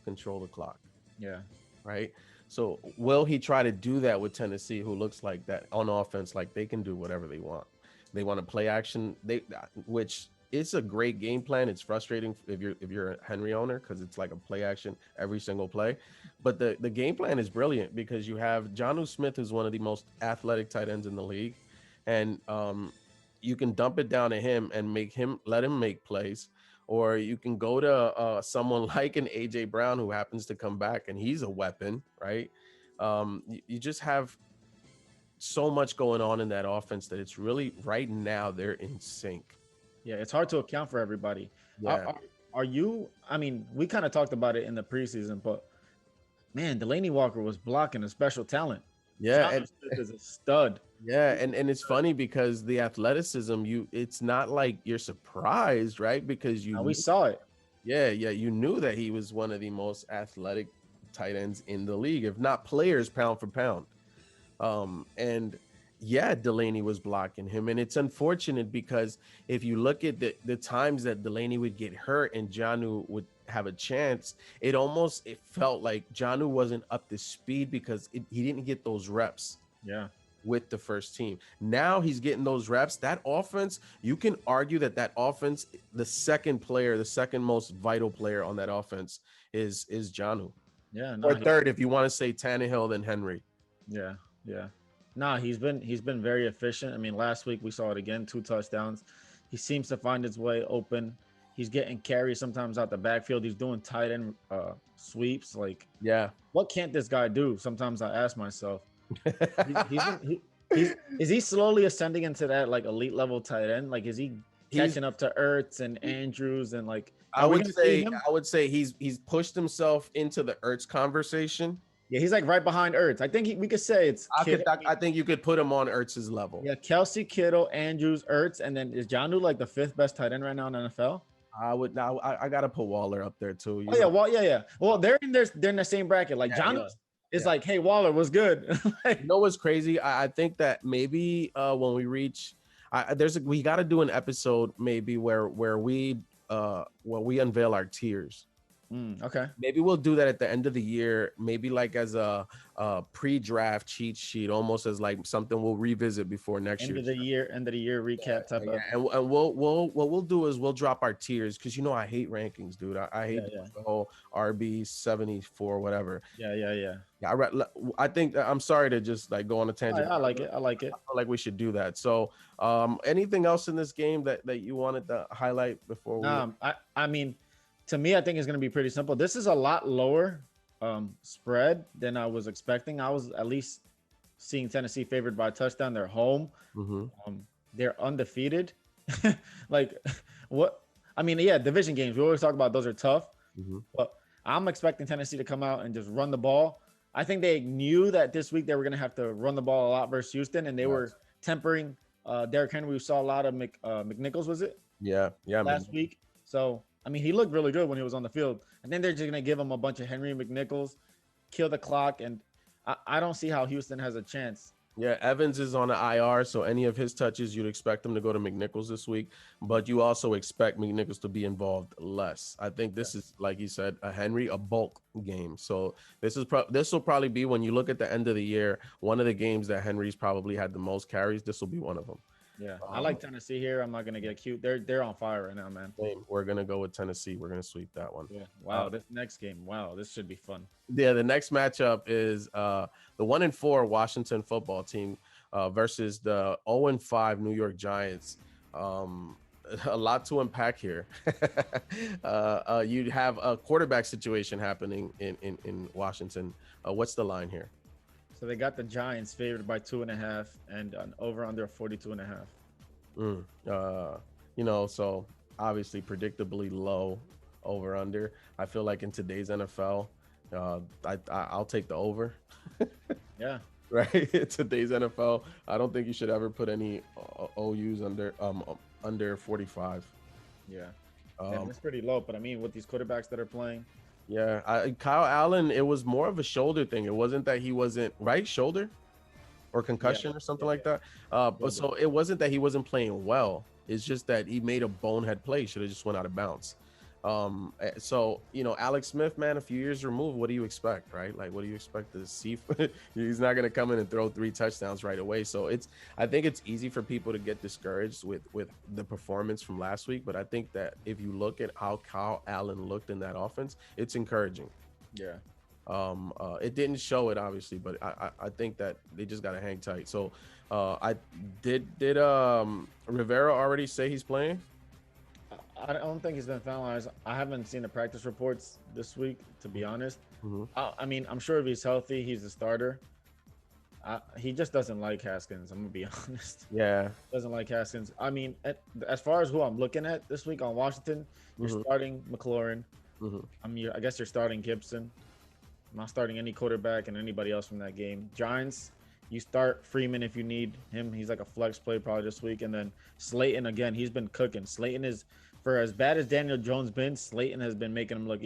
B: control the clock,
C: yeah,
B: right? So will he try to do that with Tennessee, who looks like that on offense, like they can do whatever they want. They want to play action, which it's a great game plan. It's frustrating if you're a Henry owner because it's like a play action every single play. But the game plan is brilliant because you have Jonnu Smith, who's one of the most athletic tight ends in the league, and you can dump it down to him and let him make plays, or you can go to someone like an AJ Brown who happens to come back and he's a weapon, right? You just have so much going on in that offense that it's really right now they're in sync.
C: yeah, it's hard to account for everybody.
B: Yeah.
C: Are you? We kind of talked about it in the preseason, but man, Delaney Walker was blocking a special talent.
B: Yeah,
C: Jonnu Smith is a stud.
B: Yeah, and it's funny because the athleticism, it's not like you're surprised, right? Because
C: We saw it.
B: Yeah, you knew that he was one of the most athletic tight ends in the league, if not players pound for pound. And yeah, Delaney was blocking him, and it's unfortunate because if you look at the times that Delaney would get hurt and Jonnu would have a chance, it felt like Jonnu wasn't up to speed because he didn't get those reps.
C: Yeah.
B: With the first team. Now he's getting those reps. That offense, you can argue that offense, the second most vital player on that offense is Jonnu.
C: Yeah.
B: Or third, if you want to say Tannehill, then Henry.
C: Yeah. Nah, he's been very efficient. Last week we saw it again, 2 touchdowns. He seems to find his way open. He's getting carries sometimes out the backfield. He's doing tight end sweeps. Like,
B: yeah,
C: what can't this guy do? Sometimes I ask myself. Is he slowly ascending into that like elite level tight end? Like, is he catching up to Ertz and Andrews and like?
B: I would say he's pushed himself into the Ertz conversation.
C: Yeah, he's like right behind Ertz. I think we could say it's.
B: I think you could put him on Ertz's level.
C: Yeah, Kelsey, Kittle, Andrews, Ertz, and then is Jonnu like the 5th best tight end right now in the NFL?
B: I gotta put Waller up there too.
C: Yeah. Well, they're in the same bracket. Like Jonnu. It's like, hey, Waller was good.
B: You know what's crazy? I think that maybe when we reach, we got to do an episode maybe where we unveil our tiers.
C: Okay.
B: Maybe we'll do that at the end of the year. Maybe like as a pre-draft cheat sheet, almost as like something we'll revisit before next
C: End of the year recap type of.
B: And what we'll do is we'll drop our tiers because I hate rankings, dude. I hate the whole RB 74 whatever.
C: Yeah.
B: I think I'm sorry to just like go on a tangent.
C: I like it. I
B: feel like we should do that. So, anything else in this game that you wanted to highlight before we?
C: To me, I think it's going to be pretty simple. This is a lot lower spread than I was expecting. I was at least seeing Tennessee favored by a touchdown. They're home.
B: Mm-hmm.
C: They're undefeated. Like what? Division games. We always talk about those are tough.
B: Mm-hmm.
C: But I'm expecting Tennessee to come out and just run the ball. I think they knew that this week they were going to have to run the ball a lot versus Houston, and they were tempering Derrick Henry. We saw a lot of McNichols, was it?
B: Yeah.
C: Last week. So, he looked really good when he was on the field. And then they're just going to give him a bunch of Henry and McNichols, kill the clock, and I don't see how Houston has a chance.
B: Yeah, Evans is on the IR, so any of his touches, you'd expect him to go to McNichols this week, but you also expect McNichols to be involved less. I think this is, like you said, a bulk game. So this will probably be, when you look at the end of the year, one of the games that Henry's probably had the most carries. This will be one of them.
C: Yeah, I like Tennessee here. I'm not gonna get cute. They're on fire right now, man.
B: We're gonna go with Tennessee. We're gonna sweep that one.
C: Yeah. Wow. This next game. Wow. This should be fun.
B: Yeah. The next matchup is the 1-4 Washington football team versus the 0-5 New York Giants. A lot to unpack here. You'd have a quarterback situation happening in Washington. What's the line here?
C: So they got the Giants favored by 2.5 and an over under 42.5.
B: So obviously predictably low over under. I feel like in today's NFL, I'll take the over.
C: Yeah.
B: Right. In today's NFL, I don't think you should ever put any OUs under 45.
C: Yeah. That's pretty low. But with these quarterbacks that are playing,
B: Yeah, Kyle Allen, it was more of a shoulder thing. It wasn't that he wasn't right shoulder or
C: Yeah,
B: concussion or something
C: yeah,
B: like that. But
C: shoulder.
B: so it wasn't that he wasn't playing well. It's just that he made a bonehead play. Should have just went out of bounds. So Alex Smith, man, a few years removed. What do you expect, right? Like, what do you expect to see? He's not going to come in and throw 3 touchdowns right away. So I think it's easy for people to get discouraged with the performance from last week. But I think that if you look at how Kyle Allen looked in that offense, it's encouraging.
C: Yeah.
B: It didn't show it obviously, but I think that they just gotta hang tight. So I did Rivera already say he's playing?
C: I don't think he's been finalized. I haven't seen the practice reports this week, to be honest.
B: Mm-hmm.
C: I mean, I'm sure if he's healthy, he's the starter. He just doesn't like Haskins. I'm gonna be honest.
B: Yeah,
C: Doesn't like Haskins. I mean, as far as who I'm looking at this week on Washington, you're starting McLaurin. I guess you're starting Gibson. I'm not starting any quarterback and anybody else from that game. Giants, you start Freeman if you need him. He's like a flex play probably this week. And then Slayton, again, he's been cooking. Slayton is, for as bad as Daniel Jones been, Slayton has been making him look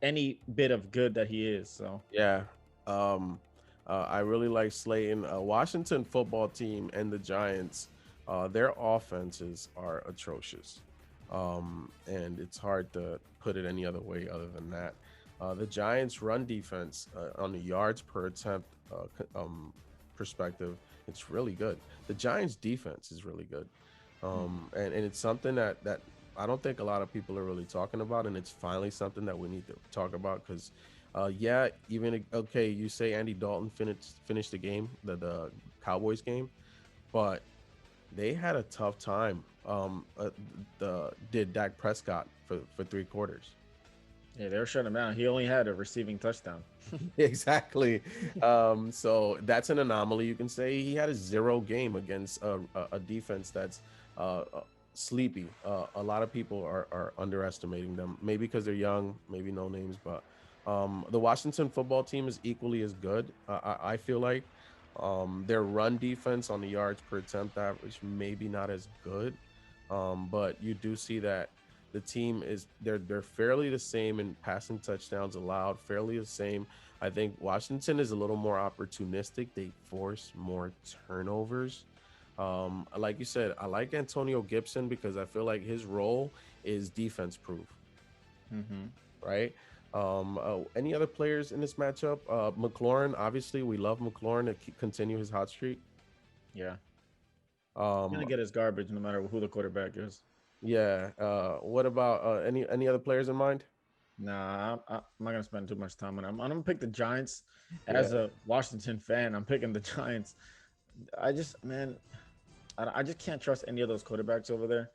C: any bit of good that he is. So
B: yeah. I really like Slayton. Washington football team and the Giants, their offenses are atrocious. And it's hard to put it any other way other than that. The Giants' run defense on the yards per attempt perspective, it's really good. The Giants' defense is really good, and it's something that I don't think a lot of people are really talking about, and it's finally something that we need to talk about because, you say Andy Dalton finished the game, the Cowboys game, but they had a tough time. Did Dak Prescott for 3 quarters.
C: yeah, they were shutting him down. He only had a receiving touchdown.
B: Exactly. So that's an anomaly. You can say he had a 0 game against a defense that's sleepy. A lot of people are underestimating them, maybe because they're young, maybe no names, but the Washington football team is equally as good. I feel like their run defense on the yards per attempt average maybe not as good, but you do see that the team is they're fairly the same in passing touchdowns allowed, fairly the same. I think Washington is a little more opportunistic. They force more turnovers. Like you said, I like Antonio Gibson because I feel like his role is defense proof. Right. Any other players in this matchup? McLaurin, obviously, we love McLaurin to continue his hot streak.
C: Yeah. He's gonna get his garbage no matter who the quarterback is.
B: Yeah. What about any other players in mind?
C: Nah, I'm not gonna spend too much time on him. I'm gonna pick the Giants. As a Washington fan, I'm picking the Giants. I just can't trust any of those quarterbacks over there.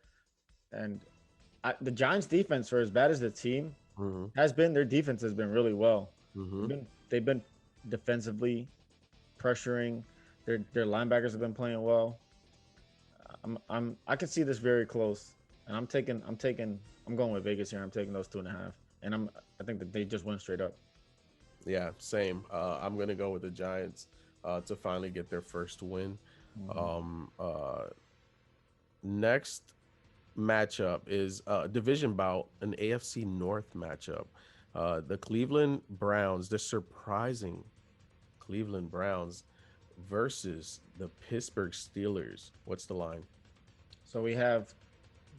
C: And the Giants' defense, for as bad as the team has been, their defense has been really well. They've been defensively pressuring. Their linebackers have been playing well. I can see this very close, and I'm going with Vegas here. I'm taking those 2.5, and I think that they just went straight up.
B: Yeah, same. I'm gonna go with the Giants to finally get their first win. Next matchup is division bout, an AFC North matchup. The Cleveland Browns, the surprising Cleveland Browns versus the Pittsburgh Steelers. What's the line?
C: So we have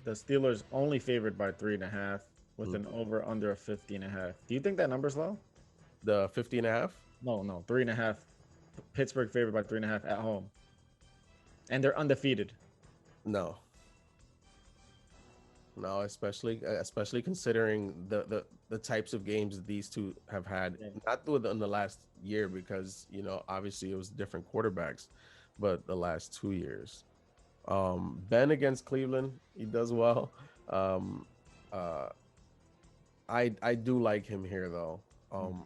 C: the Steelers only favored by 3.5 with an over under of 50.5. Do you think that number's low?
B: The 50.5?
C: No, 3.5. Pittsburgh favored by 3.5 at home, and they're undefeated.
B: No, especially considering the types of games these two have had, not within the last year, because obviously it was different quarterbacks, but the last 2 years. Ben against Cleveland, he does well. I do like him here though.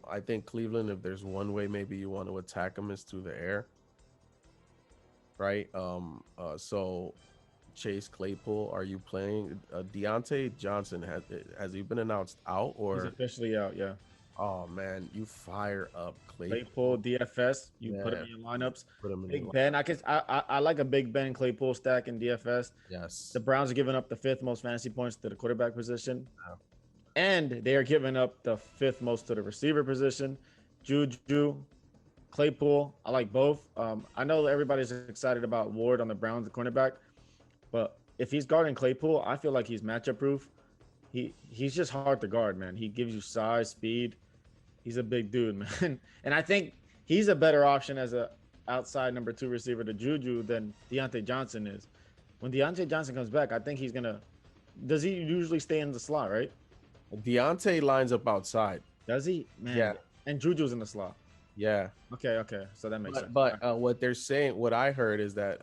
B: I think Cleveland, if there's one way maybe you want to attack him, is through the air, right? So Chase Claypool, are you playing? Dionte Johnson, has he been announced out, or
C: He's officially out? Yeah.
B: Oh man, you fire up
C: Claypool DFS. You put him in your lineups.
B: Put him in
C: Big Ben. I like a Big Ben Claypool stack in DFS.
B: Yes.
C: The Browns are giving up the 5th most fantasy points to the quarterback position. And they are giving up the 5th most to the receiver position. Juju, Claypool, I like both. I know everybody's excited about Ward on the Browns, the cornerback, but if he's guarding Claypool, I feel like he's matchup proof. He's just hard to guard, man. He gives you size, speed. He's a big dude, man. And I think he's a better option as a outside number 2 receiver to Juju than Dionte Johnson is. When Dionte Johnson comes back, I think he's gonna. Does he usually stay in the slot, right?
B: Dionte lines up outside.
C: Does he? Man.
B: Yeah.
C: And Juju's in the slot.
B: Yeah.
C: Okay. So that makes sense.
B: But what they're saying, what I heard is that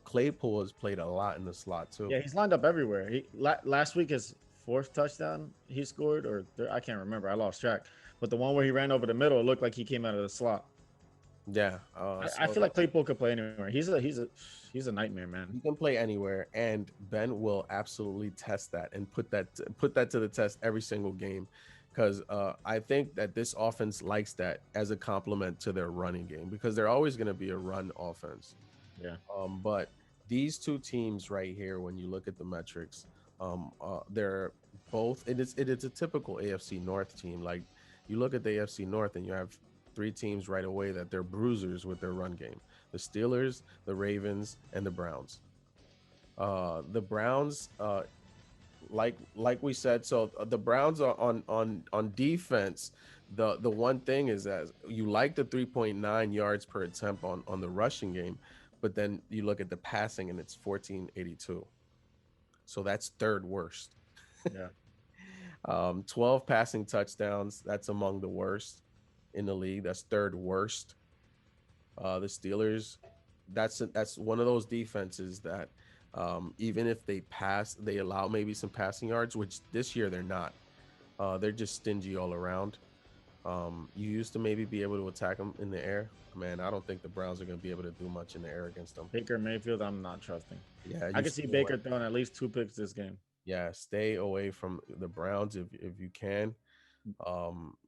B: Claypool has played a lot in the slot too.
C: Yeah, he's lined up everywhere. Last week his 4th touchdown he scored, or I can't remember. I lost track. But the one where he ran over the middle, it looked like he came out of the slot.
B: Yeah.
C: I feel like Claypool could play anywhere. He's a nightmare, man.
B: He can play anywhere, and Ben will absolutely test that and put that to the test every single game, because I think that this offense likes that as a complement to their running game, because they're always going to be a run offense.
C: Yeah.
B: But these two teams right here, when you look at the metrics, they're both. It is a typical AFC North team. Like, you look at the AFC North, and you have 3 teams right away that they're bruisers with their run game: the Steelers, the Ravens, and the Browns. The Browns, like we said, so the Browns are on defense. The one thing is that you like the 3.9 yards per attempt on the rushing game, but then you look at the passing and it's 1482. So that's 3rd worst.
C: Yeah.
B: 12 passing touchdowns. That's among the worst in the league. That's 3rd worst. The Steelers, that's one of those defenses that even if they pass, they allow maybe some passing yards, which this year they're not. They're just stingy all around. You used to maybe be able to attack them in the air. Man, I don't think the Browns are going to be able to do much in the air against them.
C: Baker Mayfield, I'm not trusting.
B: Yeah,
C: I can see Baker throwing at least 2 picks this game.
B: Yeah, stay away from the Browns if you can.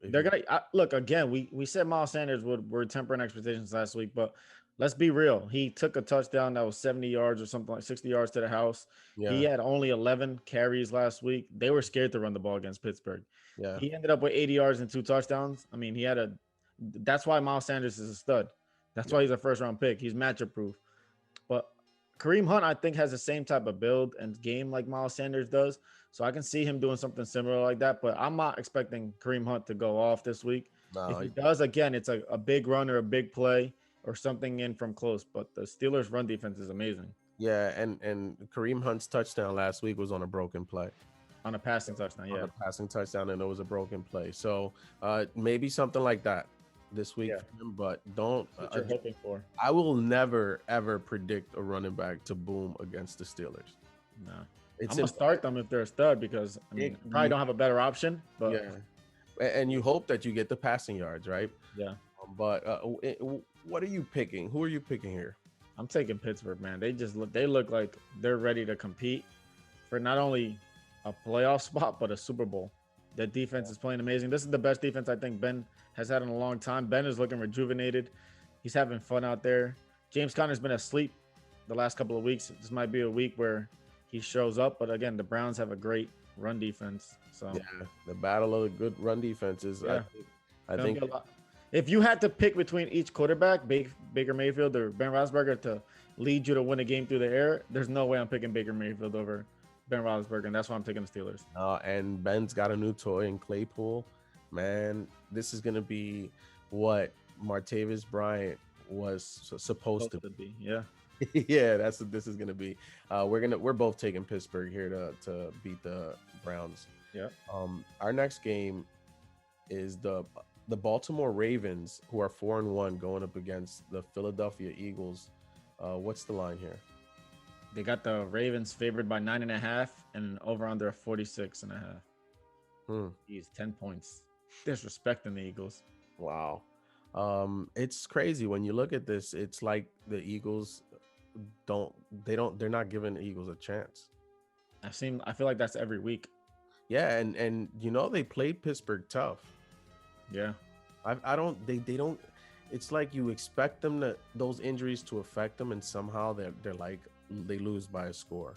C: They're gonna look again. We said Miles Sanders were tempering expectations last week, but let's be real. He took a touchdown that was 70 yards or something, like 60 yards to the house. Yeah. He had only 11 carries last week. They were scared to run the ball against Pittsburgh.
B: Yeah,
C: he ended up with 80 yards and 2 touchdowns. I mean, that's why Miles Sanders is a stud. That's why he's a 1st-round pick. He's matchup proof. But Kareem Hunt, I think, has the same type of build and game like Miles Sanders does. So I can see him doing something similar like that. But I'm not expecting Kareem Hunt to go off this week. No, if he does, again, it's a big run or a big play or something in from close. But the Steelers' run defense is amazing.
B: Yeah, and Kareem Hunt's touchdown last week was on a broken play.
C: On a passing touchdown, yeah.
B: On a passing touchdown, and it was a broken play. So maybe something like that this week for him, but don't.
C: That's what you're hoping for.
B: I will never, ever predict a running back to boom against the Steelers.
C: No. I'm going to start them if they're a stud, because I mean, probably don't have a better option. But
B: yeah. And you hope that you get the passing yards, right?
C: Yeah.
B: But what are you picking? Who are you picking here?
C: I'm taking Pittsburgh, man. They look like they're ready to compete for not only a playoff spot, but a Super Bowl. The defense is playing amazing. This is the best defense I think Ben has had in a long time. Ben is looking rejuvenated. He's having fun out there. James Conner's been asleep the last couple of weeks. This might be a week where he shows up. But again, the Browns have a great run defense. So
B: yeah, the battle of the good run defenses. Yeah. I think
C: if you had to pick between each quarterback, Baker Mayfield or Ben Roethlisberger, to lead you to win a game through the air, there's no way I'm picking Baker Mayfield over Ben Roethlisberger, and that's why I'm taking the Steelers.
B: And Ben's got a new toy in Claypool. Man, this is gonna be what Martavis Bryant was supposed to be.
C: Yeah.
B: Yeah, that's what this is gonna be. We're both taking Pittsburgh here to beat the Browns.
C: Yeah.
B: Our next game is the Baltimore Ravens, who are 4-1, going up against the Philadelphia Eagles. What's the line here?
C: They got the Ravens favored by 9.5 and over under 46.5. He's 10 points. Disrespecting the Eagles.
B: Wow. It's crazy when you look at this. It's like the Eagles they're not giving the Eagles a chance.
C: I feel like that's every week.
B: Yeah, and they played Pittsburgh tough.
C: Yeah.
B: They don't. It's like you expect them those injuries to affect them, and somehow they're like they lose by a score.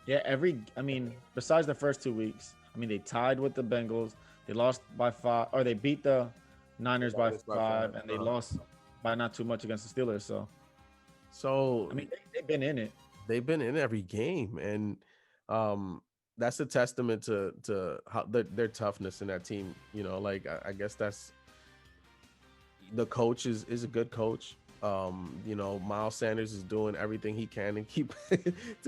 C: Yeah, besides the first 2 weeks, I mean, they tied with the Bengals. They lost by 5, or they beat the Niners by 5, and they lost by not too much against the Steelers. So I mean, they've been in it.
B: They've been in every game, and that's a testament to how their toughness in that team. You know, like I guess that's the coach is a good coach. You know, Miles Sanders is doing everything he can to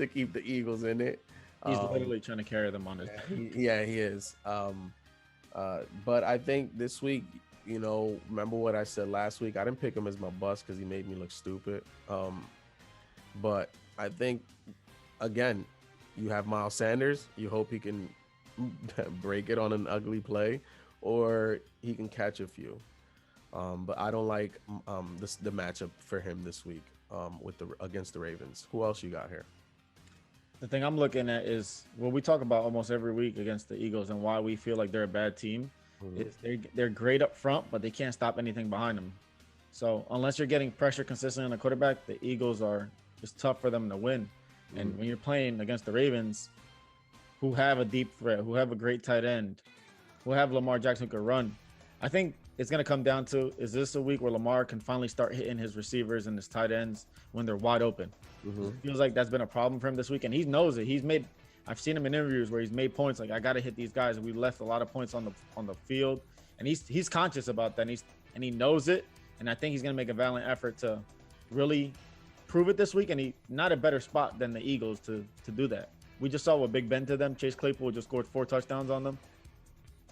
B: keep the Eagles in it.
C: He's literally trying to carry them on his back.
B: Yeah, he is. But I think this week, you know, remember what I said last week? I didn't pick him as my bust because he made me look stupid. But I think, again, you have Miles Sanders. You hope he can break it on an ugly play, or he can catch a few. But I don't like the matchup for him this week against the Ravens. Who else you got here?
C: The thing I'm looking at is what we talk about almost every week against the Eagles and why we feel like they're a bad team. Is they're great up front, but they can't stop anything behind them. So unless you're getting pressure consistently on the quarterback, the Eagles it's tough for them to win. And when you're playing against the Ravens, who have a deep threat, who have a great tight end, who have Lamar Jackson who can run, I think it's going to come down to, is this a week where Lamar can finally start hitting his receivers and his tight ends when they're wide open? It feels like that's been a problem for him this week, and he knows it. I've seen him in interviews where he's made points like, I got to hit these guys, and we left a lot of points on the field, and he's conscious about that, and he knows it, and I think he's going to make a valiant effort to really prove it this week, and he's not a better spot than the Eagles to do that. We just saw what Big Ben to them. Chase Claypool just scored 4 touchdowns on them.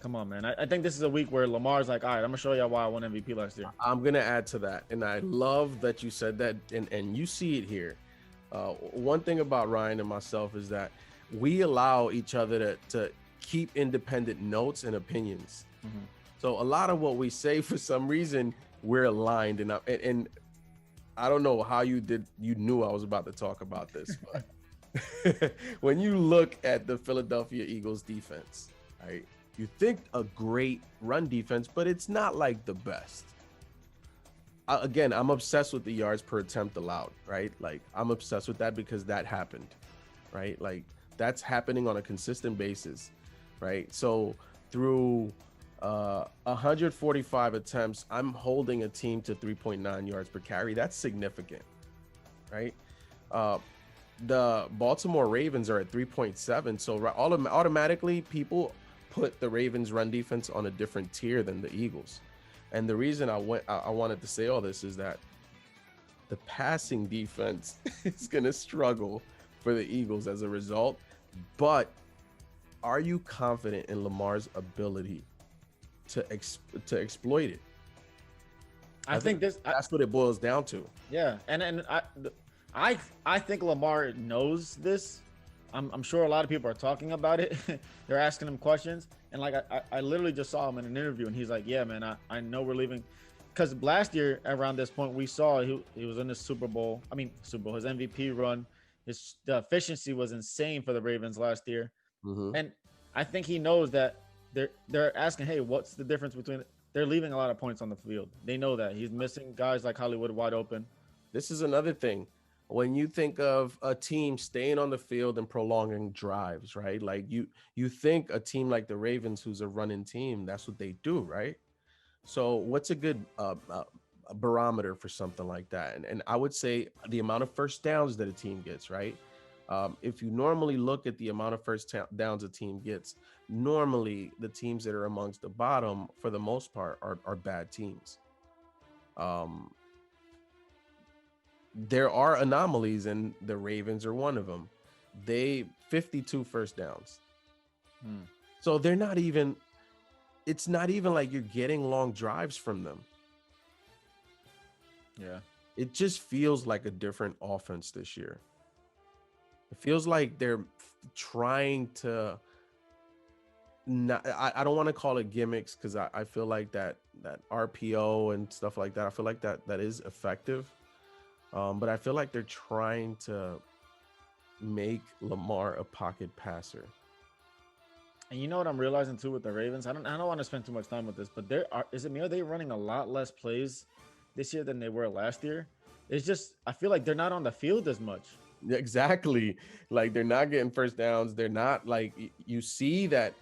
C: Come on, man. I think this is a week where Lamar's like, all right, I'm going to show y'all why I won MVP last year.
B: I'm going to add to that, and I love that you said that, and you see it here. One thing about Ryan and myself is that we allow each other to keep independent notes and opinions. So a lot of what we say, for some reason, we're aligned. And I don't know how you knew I was about to talk about this, but when you look at the Philadelphia Eagles defense, right, you think a great run defense, but it's not like the best. Again, I'm obsessed with the yards per attempt allowed, right? Like, I'm obsessed with that because that happened, right? Like, that's happening on a consistent basis, right? So through 145 attempts, I'm holding a team to 3.9 yards per carry. That's significant, right? The Baltimore Ravens are at 3.7. So automatically people put the Ravens run defense on a different tier than the Eagles. And the reason I wanted to say all this is that the passing defense is going to struggle for the Eagles as a result. But are you confident in Lamar's ability to exploit it? I think that's what it boils down to.
C: Yeah, and I think Lamar knows this. I'm sure a lot of people are talking about it. They're asking him questions. And like, I literally just saw him in an interview and he's like, yeah, man, I know we're leaving. Because last year around this point, we saw he was in the Super Bowl, his MVP run. The efficiency was insane for the Ravens last year. And I think he knows that they're asking, hey, what's the difference between they're leaving a lot of points on the field. They know that he's missing guys like Hollywood wide open.
B: This is another thing. When you think of a team staying on the field and prolonging drives, right? Like you think a team like the Ravens, who's a running team, that's what they do, right? So what's a good barometer for something like that? And I would say the amount of first downs that a team gets, right? If you normally look at the amount of first downs a team gets, normally the teams that are amongst the bottom, for the most part, are bad teams. There are anomalies, and the Ravens are one of them. 52 first downs. So they're not even, it's not even like you're getting long drives from them.
C: Yeah.
B: It just feels like a different offense this year. It feels like they're trying to not, I don't want to call it gimmicks, because I feel like that RPO and stuff like that, I feel like that is effective. But I feel like they're trying to make Lamar a pocket passer.
C: And you know what I'm realizing too with the Ravens? I don't want to spend too much time with this, but is it me, are they running a lot less plays this year than they were last year? It's just, I feel like they're not on the field as much.
B: Exactly. Like, they're not getting first downs. They're not, like, you see that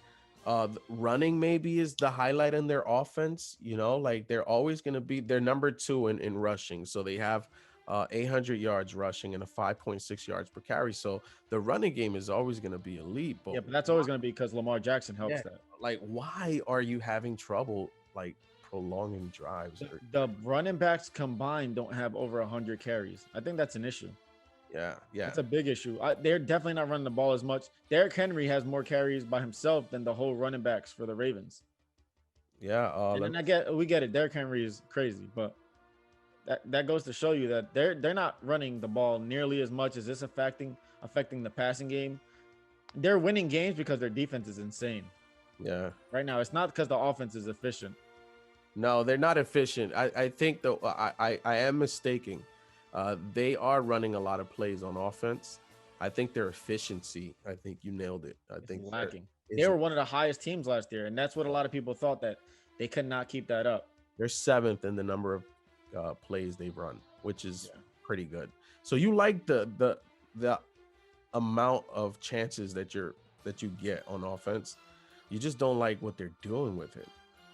B: Running maybe is the highlight in their offense. Like they're number 2 in rushing. So they have 800 yards rushing and a 5.6 yards per carry. So the running game is always going to be elite.
C: But that's always going to be because Lamar Jackson helps that.
B: Like, why are you having trouble like prolonging drives?
C: The running backs combined don't have over 100 carries. I think that's an issue.
B: Yeah.
C: It's a big issue. They're definitely not running the ball as much. Derrick Henry has more carries by himself than the whole running backs for the Ravens.
B: Yeah.
C: And then we get it. Derrick Henry is crazy, but that goes to show you that they're not running the ball nearly as much as this affecting the passing game. They're winning games because their defense is insane.
B: Yeah.
C: Right now, it's not because the offense is efficient.
B: No, they're not efficient. I think though I am mistaken. They are running a lot of plays on offense. I think their efficiency, I think you nailed it. I think
C: lacking. They were one of the highest teams last year, and that's what a lot of people thought, that they could not keep that up.
B: They're 7th in the number of plays they've run, which is pretty good. So you like the amount of chances that you get on offense. You just don't like what they're doing with it.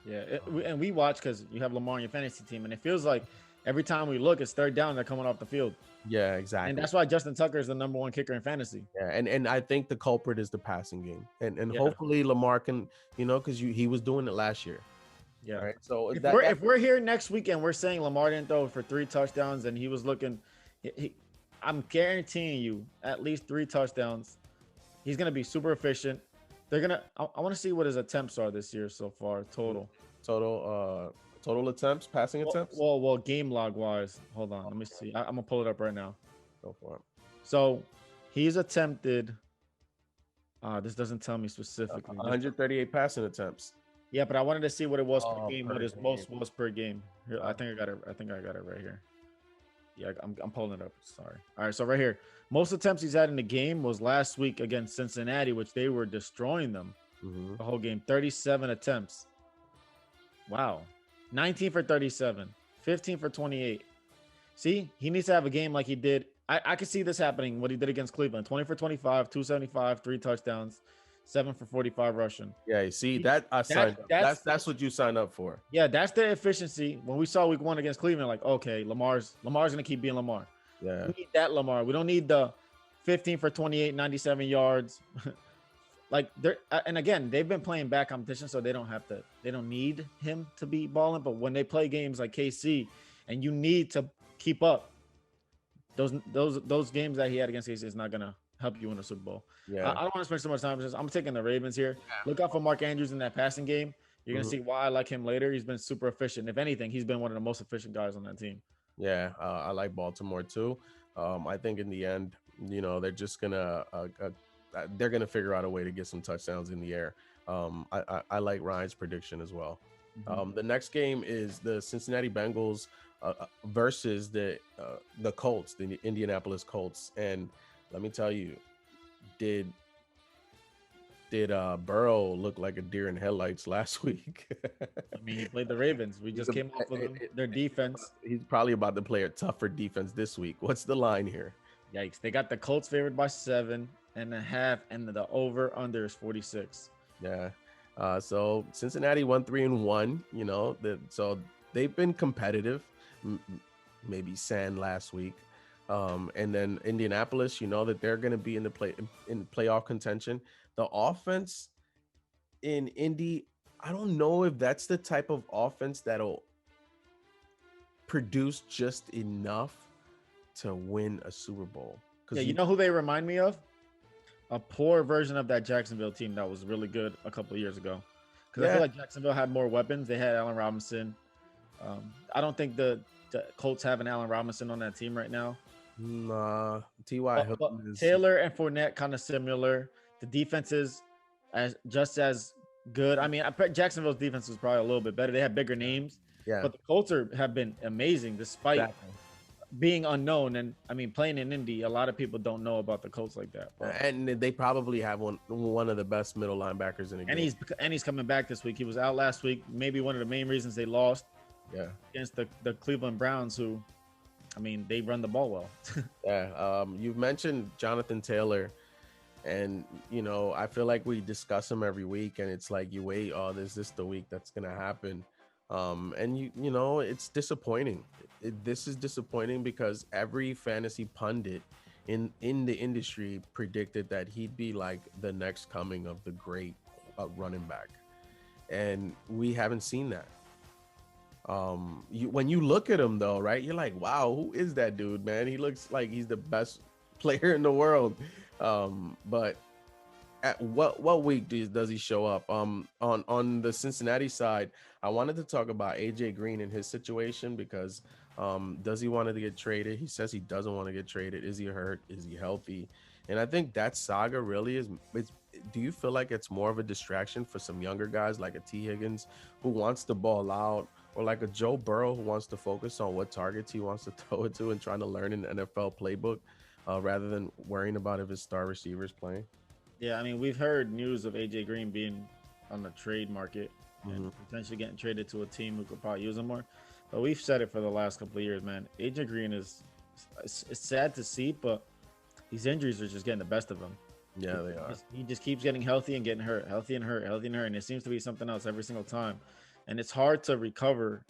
C: Yeah, and we watch because you have Lamar on your fantasy team, and it feels like every time we look, it's third down, they're coming off the field.
B: Yeah, exactly.
C: And that's why Justin Tucker is the number 1 kicker in fantasy.
B: Yeah, and I think the culprit is the passing game, and hopefully Lamar can, because he was doing it last year.
C: Yeah.
B: Right. So
C: if we're here next week and we're saying Lamar didn't throw for 3 touchdowns and he was looking, I'm guaranteeing you at least 3 touchdowns. He's gonna be super efficient. They're gonna. I want to see what his attempts are this year so far.
B: Total attempts, passing attempts.
C: Well, game log wise. Hold on, let me see. I'm gonna pull it up right now.
B: Go for it.
C: So he's attempted. This doesn't tell me specifically.
B: 138 passing attempts.
C: Yeah, but I wanted to see what it was per game. What his most was per game. Here, I think I got it right here. Yeah, I'm pulling it up. Sorry. All right, so right here, most attempts he's had in the game was last week against Cincinnati, which they were destroying them the whole game. 37 attempts. Wow. 19 for 37, 15 for 28. See, he needs to have a game like he did. I could see this happening, what he did against Cleveland. 20 for 25, 275, 3 touchdowns, 7 for 45 rushing.
B: Yeah, you see, that's what you signed up for.
C: Yeah, that's the efficiency. When we saw week 1 against Cleveland, like, okay, Lamar's going to keep being Lamar.
B: Yeah.
C: We need that Lamar. We don't need the 15 for 28, 97 yards. Like and again, they've been playing back competition, so they don't need him to be balling. But when they play games like KC, and you need to keep up, those games that he had against KC is not gonna help you win a Super Bowl.
B: Yeah,
C: I don't want to spend so much time. I'm taking the Ravens here. Yeah. Look out for Mark Andrews in that passing game. You're gonna see why I like him later. He's been super efficient. If anything, he's been one of the most efficient guys on that team.
B: Yeah, I like Baltimore too. I think in the end, they're just gonna. They're going to figure out a way to get some touchdowns in the air. I like Ryan's prediction as well. The next game is the Cincinnati Bengals versus the Colts, the Indianapolis Colts. And let me tell you, did Burrow look like a deer in headlights last week?
C: I mean, he played the Ravens. We just came off of their defense.
B: He's probably about to play a tougher defense this week. What's the line here?
C: Yikes. They got the Colts favored by 7.5, and the over under is 46.
B: Yeah. So Cincinnati 1-3-1, so they've been competitive, maybe sand last week. And then Indianapolis, that they're going to be in playoff contention. The offense in Indy, I don't know if that's the type of offense that'll produce just enough to win a Super Bowl.
C: Yeah, you know who they remind me of? A poor version of that Jacksonville team that was really good a couple of years ago. Because I feel like Jacksonville had more weapons. They had Allen Robinson. I don't think the Colts have an Allen Robinson on that team right now.
B: Nah, T.Y.
C: Hilton is... Taylor and Fournette kind of similar. The defense is just as good. I mean, Jacksonville's defense was probably a little bit better. They have bigger names.
B: Yeah.
C: But the Colts have been amazing despite being unknown. And I mean, playing in Indy, a lot of people don't know about the Colts like that. But...
B: And they probably have one of the best middle linebackers in the game.
C: And he's coming back this week. He was out last week. Maybe one of the main reasons they lost.
B: Yeah.
C: Against the Cleveland Browns, who, I mean, they run the ball well.
B: Yeah. You've mentioned Jonathan Taylor. And I feel like we discuss him every week, and it's like you wait, oh, is this the week that's gonna happen? And it's disappointing. This is disappointing because every fantasy pundit in the industry predicted that he'd be like the next coming of the great running back, and we haven't seen that. When you look at him though, right, you're like, wow, who is that dude, man? He looks like he's the best player in the world. But at what week does he show up? On the Cincinnati side, I wanted to talk about AJ Green and his situation because does he want to get traded? He says he doesn't want to get traded. Is he hurt? Is he healthy? And I think that saga really is. Do you feel like it's more of a distraction for some younger guys like a T. Higgins who wants the ball out, or like a Joe Burrow who wants to focus on what targets he wants to throw it to and trying to learn an NFL playbook rather than worrying about if his star receivers playing?
C: Yeah, I mean, we've heard news of AJ Green being on the trade market and potentially getting traded to a team who could probably use him more. But we've said it for the last couple of years, man. AJ Green it's sad to see, but these injuries are just getting the best of him.
B: Yeah, they are.
C: He just keeps getting healthy and getting hurt, healthy and hurt, healthy and hurt, and it seems to be something else every single time. And it's hard to recover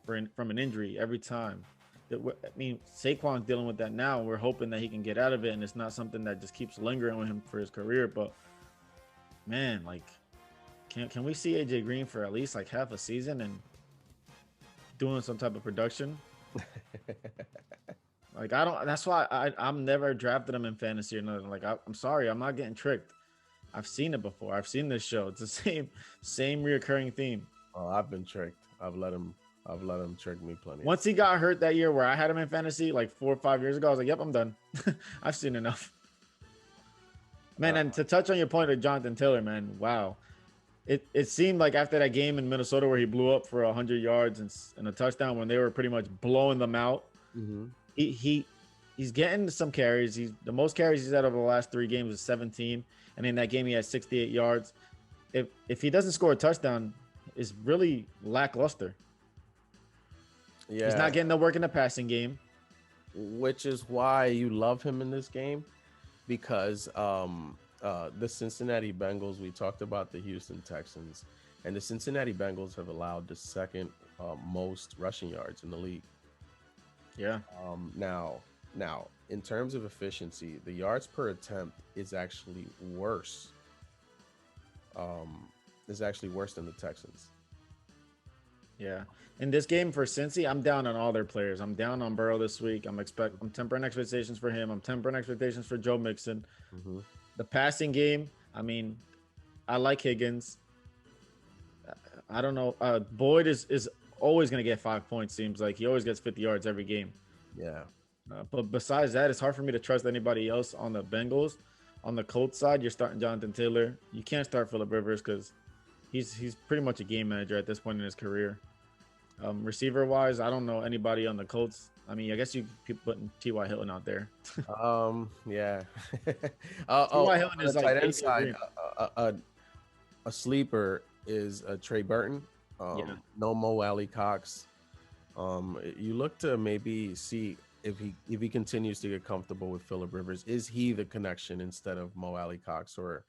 C: from an injury every time. I mean, Saquon's dealing with that now. We're hoping that he can get out of it, and it's not something that just keeps lingering with him for his career. But man, like, can we see AJ Green for at least like half a season and doing some type of production? Like, I don't. That's why I'm never drafted him in fantasy or nothing. Like, I'm sorry, I'm not getting tricked. I've seen it before. I've seen this show. It's the same reoccurring theme.
B: Oh, I've been tricked. I've let him trick me plenty.
C: Once he got hurt that year where I had him in fantasy like 4 or 5 years ago, I was like, yep, I'm done. I've seen enough. Man, and to touch on your point of Jonathan Taylor, man, wow. It seemed like after that game in Minnesota where he blew up for 100 yards and a touchdown when they were pretty much blowing them out, he's getting some carries. The most carries he's had over the last 3 games is 17. And in that game, he had 68 yards. If he doesn't score a touchdown, it's really lackluster.
B: Yeah,
C: he's not getting the work in the passing game,
B: which is why you love him in this game, because the Cincinnati Bengals, we talked about the Houston Texans, and the Cincinnati Bengals have allowed the second most rushing yards in the league.
C: Yeah.
B: Now, in terms of efficiency, the yards per attempt is actually worse. Is actually worse than the Texans.
C: Yeah. In this game for Cincy, I'm down on all their players. I'm down on Burrow this week. I'm tempering expectations for him. I'm tempering expectations for Joe Mixon. The passing game, I mean, I like Higgins. I don't know. Boyd is always going to get 5 points, seems like. He always gets 50 yards every game.
B: Yeah.
C: But besides that, it's hard for me to trust anybody else on the Bengals. On the Colts side, you're starting Jonathan Taylor. You can't start Phillip Rivers because he's pretty much a game manager at this point in his career. Receiver wise, I don't know anybody on the Colts. I mean, I guess you keep putting T.Y. Hilton out there.
B: Yeah.
C: T.Y. Hilton is
B: the
C: like
B: tight end side. A sleeper is Trey Burton. No Mo Alley Cox. You look to maybe see if he continues to get comfortable with Phillip Rivers. Is he the connection instead of Mo Alley Cox or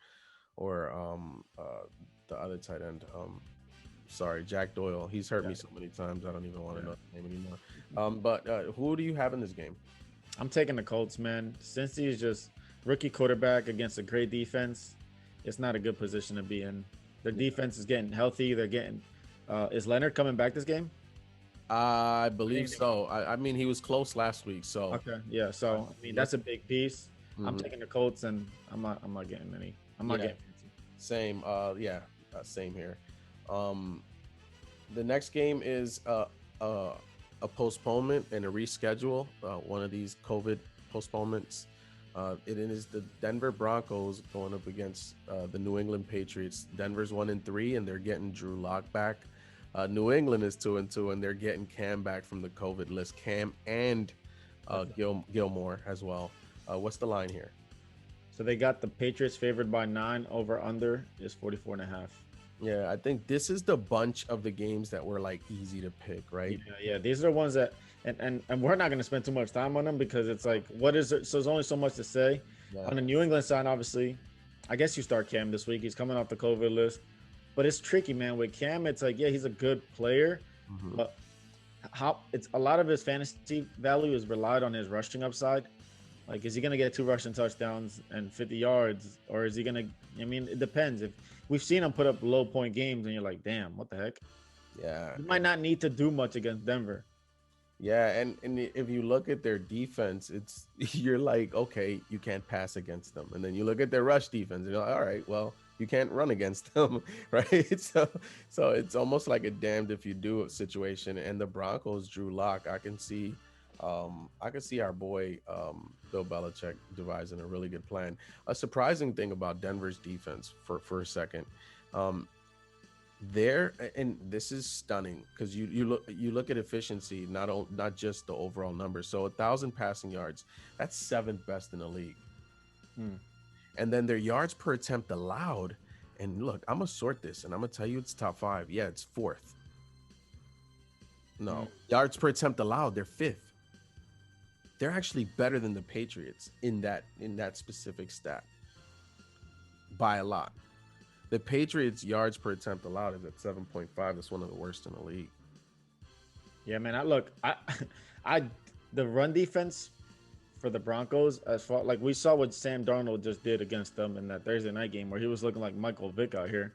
B: the other tight end? Sorry, Jack Doyle. He's hurt me so many times. I don't even want to know his name anymore. But who do you have in this game?
C: I'm taking the Colts, man. Since he's just rookie quarterback against a great defense, it's not a good position to be in. Their defense is getting healthy. They're getting. Is Leonard coming back this game?
B: I believe so. I mean, he was close last week. So
C: okay, yeah. So I mean, that's a big piece. I'm taking the Colts, and I'm not getting any. I'm not getting.
B: Same. Same here. The next game is a postponement and a reschedule. One of these COVID postponements. It is the Denver Broncos going up against the New England Patriots. Denver's 1-3, and they're getting Drew Lock back. New England is 2-2, and they're getting Cam back from the COVID list. Cam and Gilmore as well. What's the line here?
C: So they got the Patriots favored by 9. Over under is 44.5.
B: Yeah, I think this is the bunch of the games that were like easy to pick, right?
C: Yeah. These are the ones that, and we're not going to spend too much time on them because it's like, what is it? So there's only so much to say.
B: Yeah.
C: On the New England side, obviously, I guess you start Cam this week. He's coming off the COVID list, but it's tricky, man. With Cam, it's like, yeah, he's a good player, but how it's a lot of his fantasy value is relied on his rushing upside. Like, is he gonna get 2 rushing touchdowns and 50 yards, or is he gonna? I mean, it depends. If we've seen him put up low point games, and you're like, damn, what the heck?
B: Yeah.
C: He might not need to do much against Denver.
B: Yeah, and if you look at their defense, it's you're like, okay, you can't pass against them, and then you look at their rush defense, and you're like, all right, well, you can't run against them, right? So it's almost like a damned if you do situation. And the Broncos, Drew Lock, I can see our boy Bill Belichick devising a really good plan. A surprising thing about Denver's defense for a second. There, and this is stunning because you look at efficiency, not just the overall numbers. So 1,000 passing yards, that's 7th best in the league. And then their yards per attempt allowed, and look, I'm gonna sort this and I'm gonna tell you it's top 5. Yeah, it's 4th. No, yards per attempt allowed, they're 5th. They're actually better than the Patriots in that specific stat by a lot. The Patriots' yards per attempt allowed is at 7.5. That's one of the worst in the league.
C: Yeah, man. The run defense for the Broncos, as far like we saw what Sam Darnold just did against them in that Thursday night game, where he was looking like Michael Vick out here,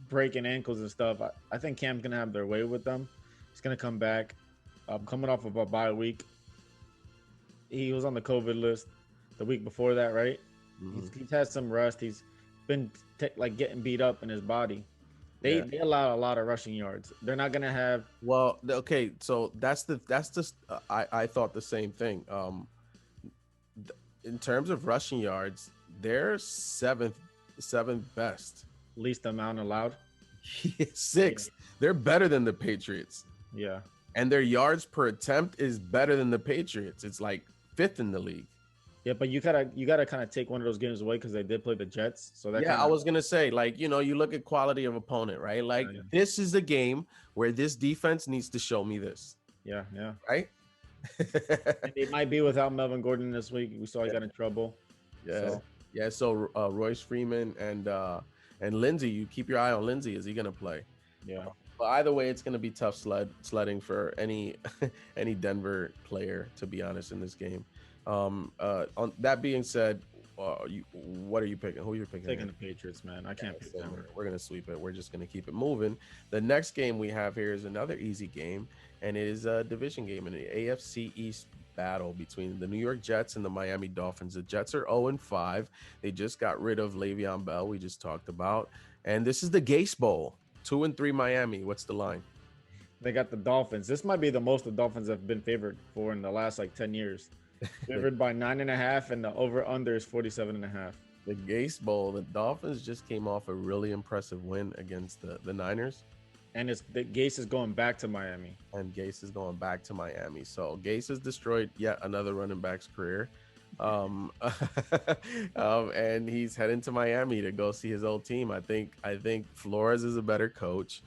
C: breaking ankles and stuff. I think Cam's gonna have their way with them. He's gonna come back, coming off of a bye week. He was on the COVID list the week before that, right? He's had some rest. He's been getting beat up in his body. They allow a lot of rushing yards. They're not gonna have.
B: Well, okay, so that's I thought the same thing. In terms of rushing yards, they're seventh best.
C: Least amount allowed.
B: 6th. They're better than the Patriots.
C: Yeah,
B: and their yards per attempt is better than the Patriots. It's like 5th in the league.
C: Yeah, but you gotta kind of take one of those games away because they did play the Jets. So that
B: I was gonna say, like, you look at quality of opponent, right? Like this is a game where this defense needs to show me this.
C: Yeah.
B: Right.
C: And they might be without Melvin Gordon this week. We saw he got in trouble.
B: So Royce Freeman and Lindsey, you keep your eye on Lindsey. Is he gonna play?
C: Yeah.
B: But either way, it's gonna be tough sledding for any Denver player, to be honest, in this game. On that being said, what are you picking? Who are you picking?
C: Taking the Patriots, man. I can't pick Denver.
B: We're gonna sweep it. We're just gonna keep it moving. The next game we have here is another easy game, and it is a division game in the AFC East battle between the New York Jets and the Miami Dolphins. The Jets are 0-5. They just got rid of Le'Veon Bell, we just talked about, and this is the Gase Bowl. 2-3 Miami. What's the line?
C: They got the Dolphins. This might be the most the Dolphins have been favored for in the last 10 years. Favored by 9.5, and the over/under is 47.5.
B: The Gase Bowl. The Dolphins just came off a really impressive win against the Niners,
C: and Gase is going back to Miami.
B: So Gase has destroyed yet another running back's career, and he's heading to Miami to go see his old team. I think Flores is a better coach.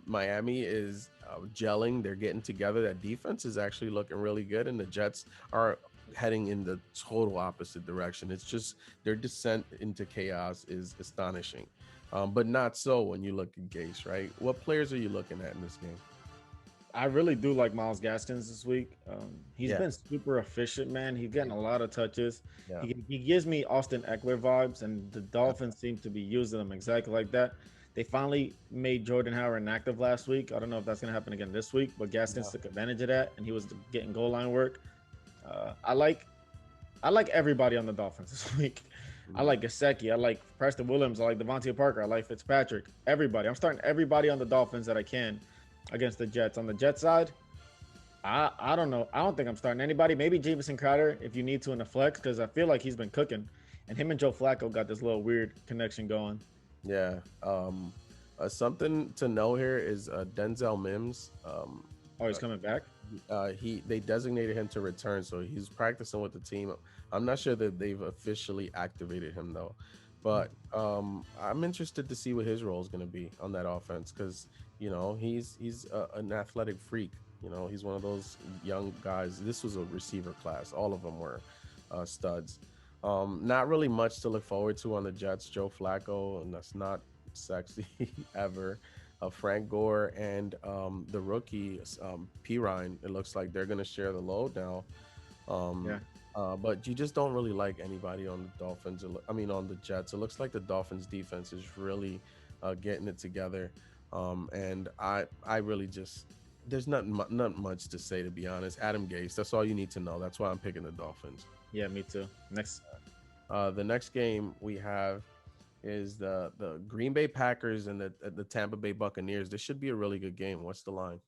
B: Miami is gelling. They're getting together. That defense is actually looking really good, and the Jets are heading in the total opposite direction. It's just their descent into chaos is astonishing, but not so when you look at Gase, right? What players are you looking at in this game?
C: I really do like Myles Gaskins this week. He's been super efficient, man. He's getting a lot of touches. Yeah. He gives me Austin Eckler vibes, and the Dolphins seem to be using him exactly like that. They finally made Jordan Howard inactive last week. I don't know if that's going to happen again this week, but Gaskins took advantage of that, and he was getting goal line work. I like everybody on the Dolphins this week. I like Gesicki. I like Preston Williams. I like Devontae Parker. I like Fitzpatrick. Everybody. I'm starting everybody on the Dolphins that I can against the Jets. On the Jets side, I don't know. I don't think I'm starting anybody. Maybe Jamison Crowder if you need to in the flex, because I feel like he's been cooking, and him and Joe Flacco got this little weird connection going.
B: Yeah. Something to know here is Denzel Mims.
C: He's coming back?
B: They designated him to return, so he's practicing with the team. I'm not sure that they've officially activated him though, but I'm interested to see what his role is going to be on that offense, because he's an athletic freak. He's one of those young guys. This was a receiver class. All of them were. studs. Not really much to look forward to on the Jets. Joe Flacco, and that's not sexy ever. Frank Gore and the rookie P. Ryan. It looks like they're going to share the load now. But you just don't really like anybody on the Dolphins. On the Jets. It looks like the Dolphins defense is really getting it together. And I really just, there's not much to say, to be honest. Adam Gase, that's all you need to know. That's why I'm picking the Dolphins.
C: Yeah, me too.
B: The next game we have is the Green Bay Packers and the Tampa Bay Buccaneers. This should be a really good game. What's the line?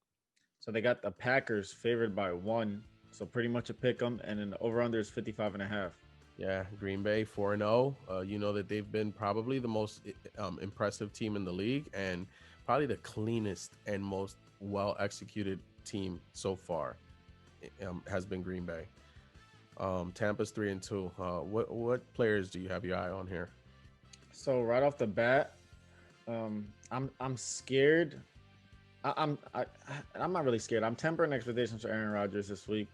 C: So they got the Packers favored by 1. So pretty much a pick 'em, and then the over-under is 55.5.
B: Yeah, Green Bay 4-0. You know that they've been probably the most impressive team in the league, and probably the cleanest and most well-executed team so far has been Green Bay. Tampa's 3-2. What players do you have your eye on here?
C: So right off the bat, I'm scared. I'm not really scared. I'm tempering expectations for Aaron Rodgers this week.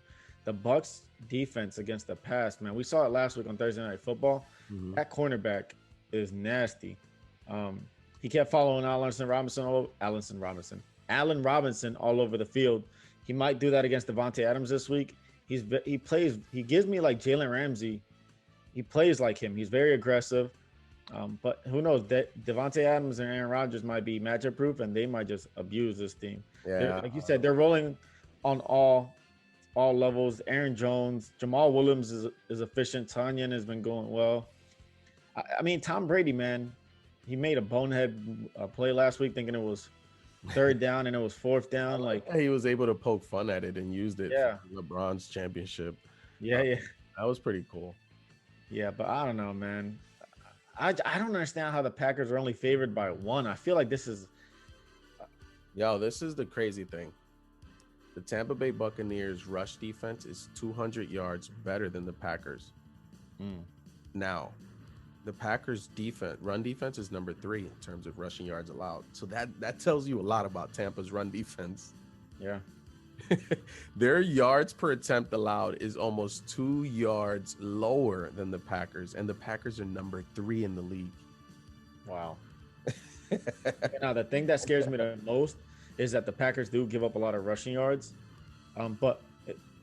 C: The Bucs defense against the pass, man. We saw it last week on Thursday Night Football. Mm-hmm. That cornerback is nasty. He kept following Allen Robinson all over the field. He might do that against Devontae Adams this week. He gives me like Jalen Ramsey. He plays like him. He's very aggressive. But who knows? That Devontae Adams and Aaron Rodgers might be matchup proof, and they might just abuse this team. Yeah, like you said, they're rolling on all levels. Aaron Jones, Jamal Williams is efficient. Tanyan has been going well. I mean, Tom Brady, man, he made a bonehead play last week, thinking it was 3rd down and it was 4th down. Like
B: he was able to poke fun at it and used it for LeBron's championship.
C: Yeah.
B: That was pretty cool.
C: Yeah, but I don't know, man. I don't understand how the Packers are only favored by 1. I feel like this is
B: the crazy thing. The Tampa Bay Buccaneers rush defense is 200 yards better than the Packers. Now, the Packers run defense is number 3 in terms of rushing yards allowed. So that tells you a lot about Tampa's run defense.
C: Yeah.
B: Their yards per attempt allowed is almost 2 yards lower than the Packers, and the Packers are number 3 in the league.
C: Wow. Now, the thing that scares me the most is that the Packers do give up a lot of rushing yards. But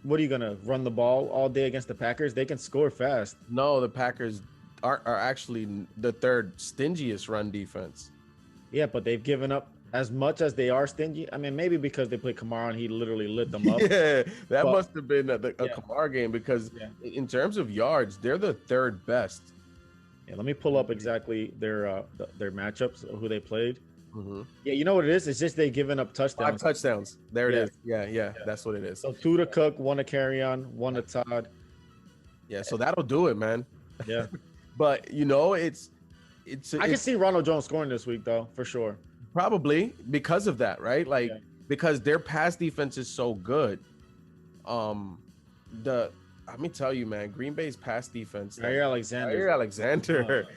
C: what are you going to run the ball all day against the Packers? They can score fast.
B: No, the Packers are actually the 3rd stingiest run defense.
C: Yeah, but they've given up as much as they are stingy. I mean, maybe because they played Kamara and he literally lit them up.
B: Yeah, must have been a Kamara game, because in terms of yards, they're the 3rd best.
C: Yeah, let me pull up exactly their matchups, who they played.
B: Mm-hmm.
C: Yeah, you know what it is? It's just they've given up touchdowns.
B: 5 touchdowns. There it is. Yeah, that's what it is.
C: So 2 to Cook, 1 to Carrion, 1 to Todd.
B: Yeah, so that'll do it, man.
C: Yeah.
B: But, it's
C: I can see Ronald Jones scoring this week, though, for sure.
B: Probably because of that, right? Like, because their pass defense is so good. Let me tell you, man, Green Bay's pass defense.
C: Jair Alexander.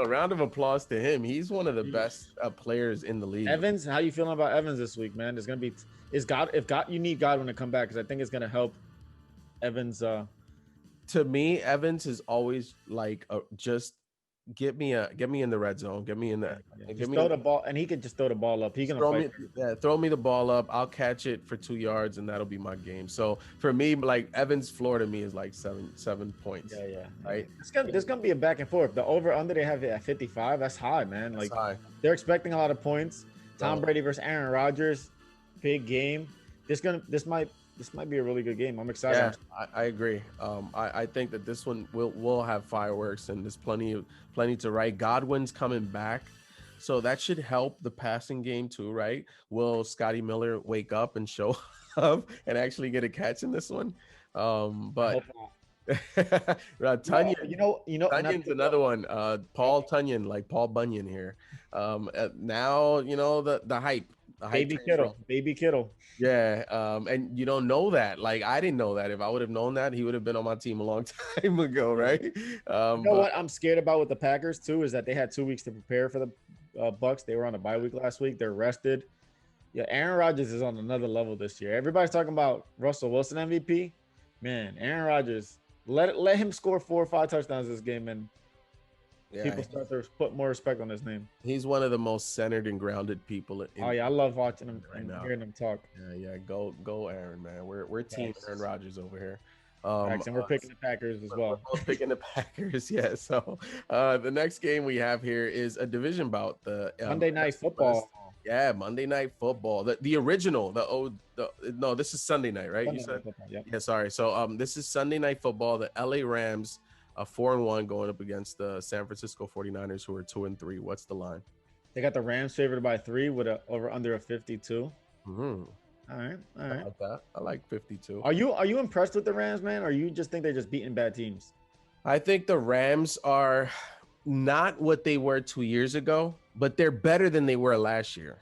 B: Round of applause to him. He's one of the best players in the league.
C: Evans, how you feeling about Evans this week, man? There's gonna be you need Godwin to come back, because I think it's gonna help Evans.
B: To me, Evans is always like just get me in the red zone. Get me in the
C: throw the ball, and he can just throw the ball up. He can
B: throw me the ball up. I'll catch it for 2 yards, and that'll be my game. So for me, like, Evans' floor to me is like 7 points.
C: Yeah.
B: Right.
C: There's gonna be a back and forth. The over under they have it at 55. That's high, man. Like, high. They're expecting a lot of points. Tom Brady versus Aaron Rodgers, big game. This might be a really good game. I'm excited.
B: Yeah, I agree. I think that this one will have fireworks, and there's plenty to write. Godwin's coming back, so that should help the passing game too, right? Will Scotty Miller wake up and show up and actually get a catch in this one? But Tunyon, Tunyon's another one. Paul Tunyon, like Paul Bunyan here. Now the hype.
C: Baby Kittle.
B: Yeah, and you don't know that. Like, I didn't know that. If I would have known that, he would have been on my team a long time ago, right?
C: What I'm scared about with the Packers too is that they had 2 weeks to prepare for the Bucs. They were on a bye week last week. They're rested. Yeah, Aaron Rodgers is on another level this year. Everybody's talking about Russell Wilson MVP. Man, Aaron Rodgers Let him score 4 or 5 touchdowns this game, and people
B: Yeah,
C: start to put more respect on his name.
B: he's one of the most centered and grounded people
C: Oh yeah, I love watching him
B: right
C: and
B: now.
C: hearing him talk.
B: Yeah. Go, Aaron, man. We're team
C: Facts.
B: Aaron Rodgers over here.
C: Facts, and we're picking the Packers as
B: We're
C: well.
B: both picking the Packers. Yeah. So the next game we have here is a division bout. The
C: Monday Night Football.
B: Yeah, Monday Night Football. The original. No, this is Sunday night, right?
C: Sunday
B: You said.
C: Night Football, yep.
B: Yeah. Sorry. So this is Sunday Night Football. The LA Rams, 4-1, going up against the San Francisco 49ers, who are 2-3. What's the line?
C: They got the Rams favored by 3 with a over under of 52.
B: Mm-hmm.
C: All right.
B: I like that. I like 52.
C: Are you impressed with the Rams, man? Or you just think they're just beating bad teams?
B: I think the Rams are not what they were 2 years ago, but they're better than they were last year.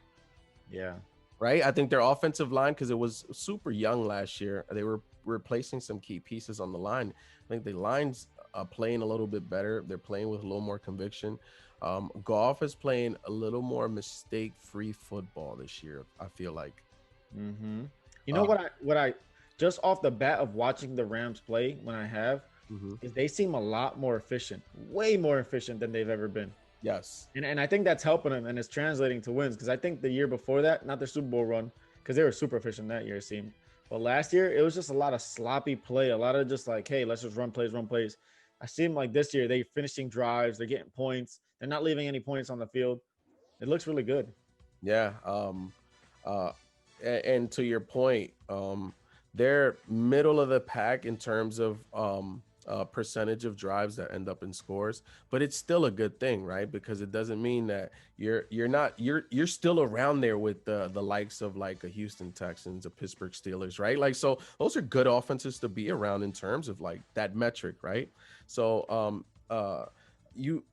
C: Yeah.
B: Right? I think their offensive line, because it was super young last year, they were replacing some key pieces on the line. I think the line's playing a little bit better. They're playing with a little more conviction. Goff is playing a little more mistake-free football this year, I feel like.
C: Mm-hmm. You know what I just off the bat of watching the Rams play when I have is they seem a lot more efficient, way more efficient than they've ever been.
B: Yes.
C: And I think that's helping them and it's translating to wins because I think the year before that, not their Super Bowl run, because they were super efficient that year, it seemed. But last year, it was just a lot of sloppy play, a lot of just like, hey, let's just run plays. I seem like this year they're finishing drives, they're getting points, they're not leaving any points on the field. It looks really good.
B: Yeah. And to your point, they're middle of the pack in terms of percentage of drives that end up in scores, but it's still a good thing, right? Because it doesn't mean that you're still around there with the likes of like a Houston Texans, a Pittsburgh Steelers, right? Like, so those are good offenses to be around in terms of like that metric, right? So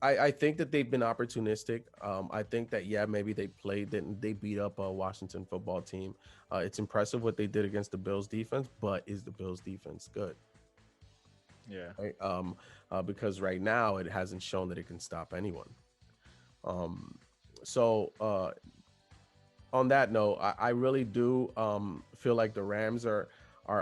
B: I think that they've been opportunistic. I think that maybe they beat up a Washington football team. It's impressive what they did against the Bills defense, but is the Bills defense good?
C: Yeah.
B: Right? Because right now it hasn't shown that it can stop anyone. So on that note, I really do feel like the Rams are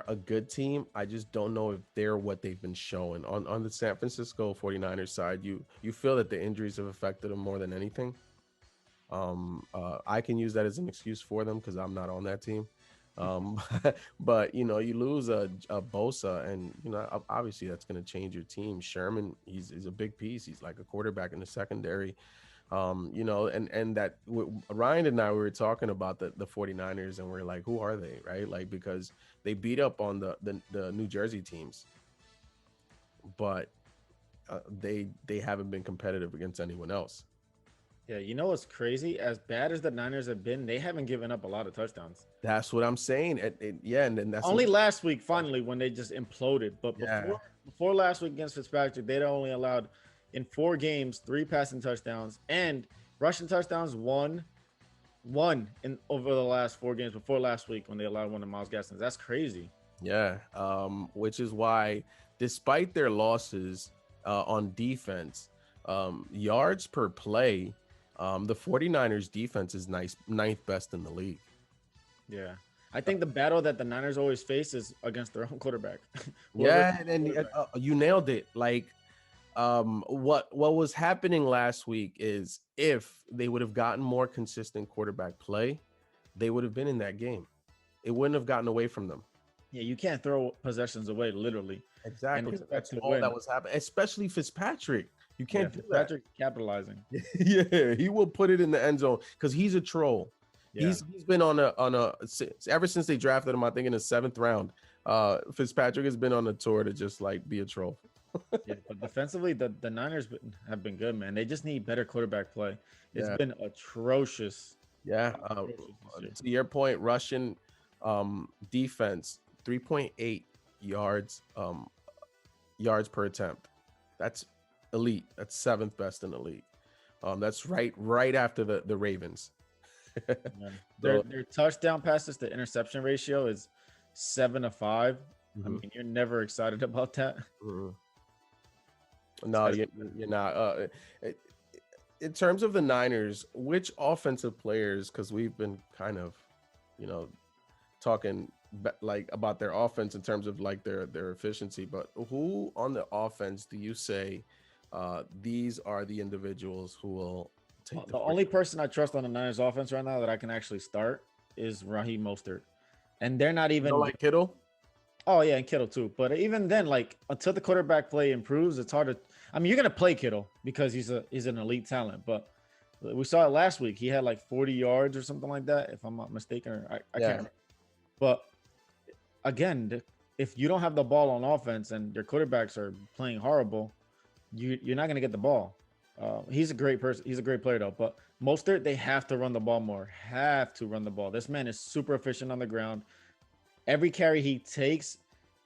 B: a good team. I just don't know if they're what they've been showing. On the San Francisco 49ers side, you feel that the injuries have affected them more than anything. I can use that as an excuse for them because I'm not on that team. But you lose a Bosa, and obviously that's going to change your team. Sherman, he's a big piece. He's like a quarterback in the secondary. And that Ryan and I, we were talking about the 49ers, and we're like, who are they, right? Like, because they beat up on the New Jersey teams, but they haven't been competitive against anyone else.
C: Yeah, you know what's crazy? As bad as the Niners have been, they haven't given up a lot of touchdowns.
B: That's what I'm saying. And then that's
C: only last week, finally, when they just imploded. But before last week against Fitzpatrick, they'd only allowed in 4 games 3 passing touchdowns and rushing touchdowns one in over the last 4 games before last week when they allowed one of Myles Gaskin. That's crazy.
B: Yeah, which is why, despite their losses on defense, yards per play, the 49ers defense is ninth best in the league.
C: Yeah. I think the battle that the Niners always face is against their own quarterback.
B: Yeah, and you nailed it. Like, what was happening last week is if they would have gotten more consistent quarterback play, they would have been in that game. It wouldn't have gotten away from them.
C: Yeah, you can't throw possessions away, literally.
B: Exactly. That's all that was happening, especially Fitzpatrick. You can't do that.
C: Fitzpatrick capitalizing.
B: Yeah, he will put it in the end zone because he's a troll. Yeah. He's been on a ever since they drafted him, I think in the 7th round. Fitzpatrick has been on a tour to just like be a troll.
C: Yeah, but defensively, the Niners have been good, man. They just need better quarterback play. It's been atrocious.
B: Yeah. To your point, Russian defense, 3.8 yards per attempt. That's elite. That's 7th best in the league. That's right after the Ravens.
C: Their touchdown passes to interception ratio is 7-5. I mean, you're never excited about that.
B: No, you're not. In terms of the Niners, which offensive players, because we've been kind of, talking like about their offense in terms of like their efficiency, but who on the offense do you say these are the individuals who will take
C: the only person I trust on the Niners offense right now that I can actually start is Raheem Mostert, and they're not even
B: like Kittle.
C: Oh yeah, and Kittle too. But even then, like until the quarterback play improves, it's hard to. I mean, you're gonna play Kittle because he's an elite talent. But we saw it last week. He had like 40 yards or something like that, if I'm not mistaken. Or I can't remember. But again, if you don't have the ball on offense and your quarterbacks are playing horrible, you're not gonna get the ball. He's a great person. He's a great player though. But Mostert, they have to run the ball more. Have to run the ball. This man is super efficient on the ground. Every carry he takes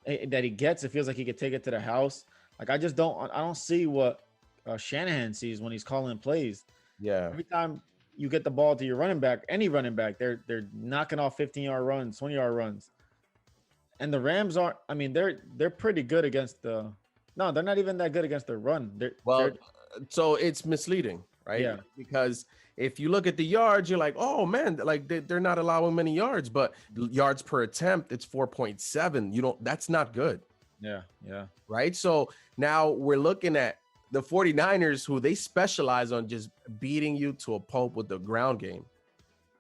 C: that he gets, it feels like he could take it to the house. Like I don't see what Shanahan sees when he's calling plays.
B: Yeah.
C: Every time you get the ball to your running back, any running back, they're knocking off 15-yard runs, 20-yard runs. And the Rams aren't. I mean, they're pretty good against the. No, they're not even that good against the run.
B: So it's misleading, right?
C: Yeah.
B: Because if you look at the yards, you're like, oh man, like they're not allowing many yards, but yards per attempt, it's 4.7. That's not good.
C: Yeah.
B: Right. So now we're looking at the 49ers, who they specialize on just beating you to a pulp with the ground game.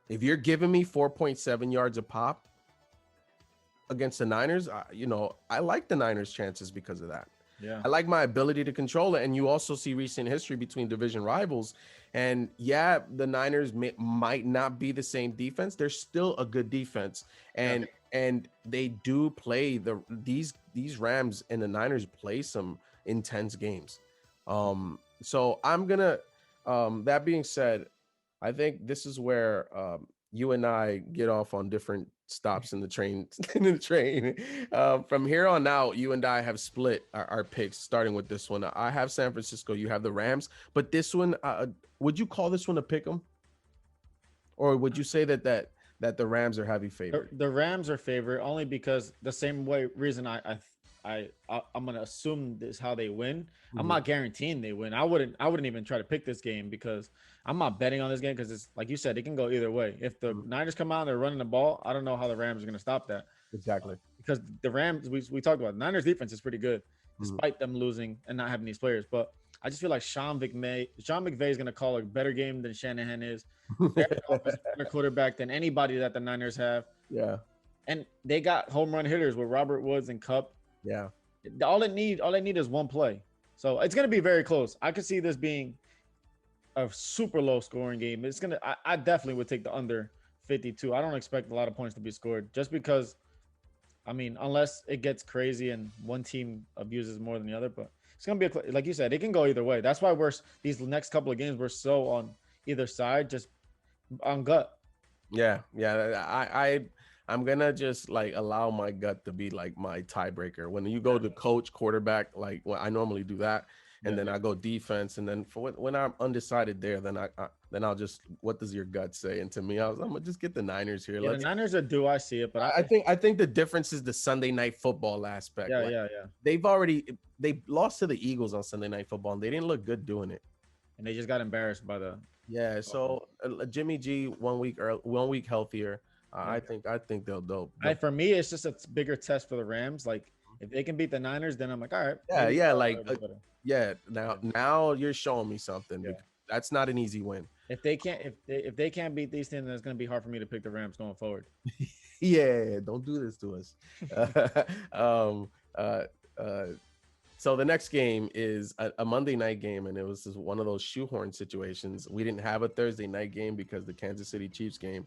B: If you're giving me 4.7 yards a pop against the Niners, I like the Niners' chances because of that.
C: Yeah.
B: I like my ability to control it. And you also see recent history between division rivals. And yeah, the Niners might not be the same defense. They're still a good defense. And they do play these Rams, and the Niners play some intense games. So I'm gonna that being said, I think this is where you and I get off on different stops in the train. From here on out, you and I have split our picks, starting with this one. I have San Francisco, you have the Rams, but this one, would you call this one a pick 'em, or would you say that the Rams are heavy favorite?
C: The Rams are favorite only because the same reason I'm gonna assume this is how they win. I'm not guaranteeing they win. I wouldn't even try to pick this game because I'm not betting on this game because it's like you said, it can go either way. If the Niners come out and they're running the ball, I don't know how the Rams are gonna stop that.
B: Exactly.
C: Because the Rams, we talked about, Niners defense is pretty good despite them losing and not having these players. But I just feel like Sean McVay is gonna call a better game than Shanahan is. They're a better quarterback than anybody that the Niners have.
B: Yeah.
C: And they got home run hitters with Robert Woods and Kupp.
B: Yeah.
C: All they need is one play. So it's going to be very close. I could see this being a super low scoring game. I definitely would take the under 52. I don't expect a lot of points to be scored just because, I mean, unless it gets crazy and one team abuses more than the other, but it's going to be, like you said, it can go either way. That's why these next couple of games, we're so on either side, just on gut.
B: Yeah. I'm gonna just like allow my gut to be like my tiebreaker. When you go to coach, quarterback, like I normally do that, and then I go defense, and then when I'm undecided there, then I'll just, what does your gut say? And to me, I'm gonna just get the Niners here.
C: The Niners are due. I see it, but
B: I think the difference is the Sunday night football aspect.
C: Yeah.
B: They lost to the Eagles on Sunday night football, and they didn't look good doing it,
C: and they just got embarrassed by the.
B: Yeah. So Jimmy G 1 week healthier. I think they'll.
C: For me, it's just a bigger test for the Rams. Like if they can beat the Niners, then I'm like, all right.
B: Now you're showing me something.
C: Yeah.
B: That's not an easy win.
C: If they can't beat these teams, then it's going to be hard for me to pick the Rams going forward.
B: Yeah, don't do this to us. So the next game is a Monday night game, and it was just one of those shoehorn situations. We didn't have a Thursday night game because the Kansas City Chiefs game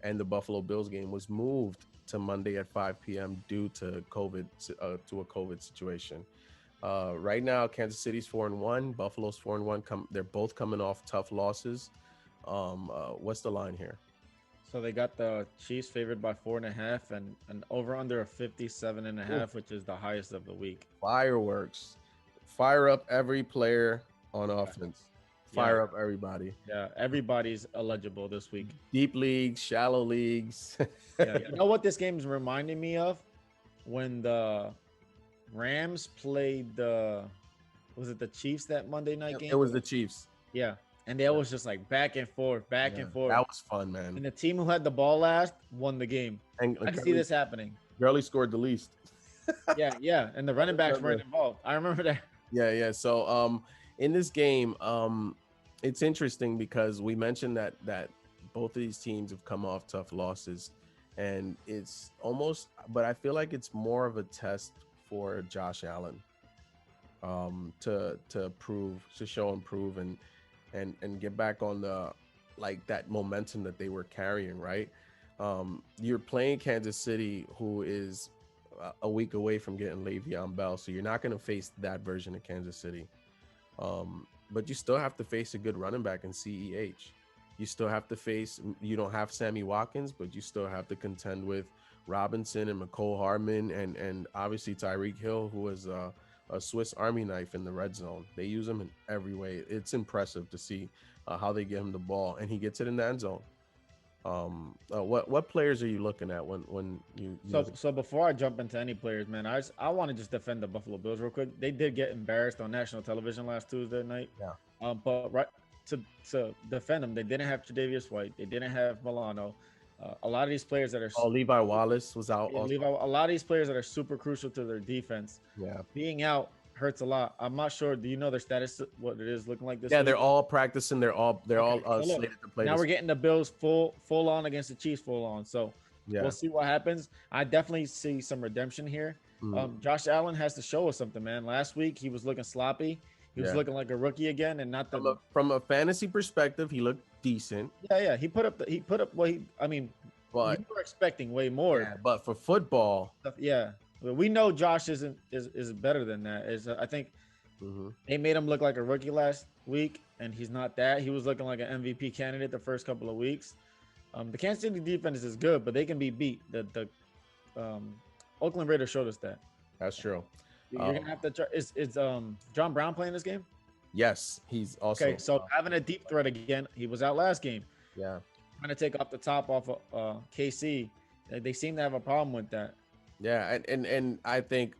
B: and the Buffalo Bills game was moved to Monday at 5 p.m. due to COVID, to a COVID situation. Right now, Kansas City's 4-1, Buffalo's 4-1. They're both coming off tough losses. What's the line here?
C: So they got the Chiefs favored by 4.5 and an over under of 57.5, which is the highest of the week.
B: Fireworks. Fire up every player on offense. Fire up everybody.
C: Yeah, everybody's eligible this week.
B: Deep leagues, shallow leagues.
C: Yeah. You know what this game's reminding me of? When the Rams played was it the Chiefs that Monday night game?
B: It was the Chiefs.
C: Yeah. and they was just like back and forth.
B: That was fun, man.
C: And the team who had the ball last won the game.
B: And
C: I can see this happening.
B: Gurley scored the least.
C: yeah, and the running backs weren't involved. I remember that.
B: Yeah. So in this game, it's interesting because we mentioned that both of these teams have come off tough losses, and it's almost, but I feel like it's more of a test for Josh Allen to show and prove and get back on the, like, that momentum that they were carrying, right? You're playing Kansas City, who is a week away from getting Le'Veon Bell, so you're not going to face that version of Kansas City. But you still have to face a good running back in CEH. You still have to face, you don't have Sammy Watkins, but you still have to contend with Robinson and McCole Hardman and obviously Tyreek Hill, who is a Swiss Army knife in the red zone. They use him in every way. It's impressive to see how they get him the ball, and he gets it in the end zone. What players are you looking at when you
C: so before I jump into any players, man, I want to just defend the Buffalo Bills real quick. They did get embarrassed on national television last Tuesday night.
B: Yeah.
C: But right to defend them, they didn't have Tre'Davious White, they didn't have Milano. A lot of these players that are
B: Levi Wallace was out.
C: A lot of these players that are super crucial to their defense.
B: Yeah.
C: Being out hurts a lot. I'm not sure. Do you know their status? What it is looking like this?
B: Yeah,
C: week?
B: They're all practicing. They're all slated to play.
C: Now we're getting the Bills full on against the Chiefs full on. So we'll see what happens. I definitely see some redemption here. Josh Allen has to show us something, man. Last week he was looking sloppy. He was looking like a rookie again, and not
B: from a fantasy perspective, he looked decent.
C: Yeah. He put up what but you were expecting way more.
B: Yeah, but for football,
C: we know Josh is better than that. I think they made him look like a rookie last week, and he's not that. He was looking like an MVP candidate the first couple of weeks. The Kansas City defense is good, but they can be beat. The Oakland Raiders showed us that.
B: That's true.
C: You're gonna have to. Is John Brown playing this game?
B: Yes, he's also
C: okay. So having a deep threat again. He was out last game.
B: Yeah,
C: trying to take off the top off of KC. They seem to have a problem with that.
B: Yeah, and I think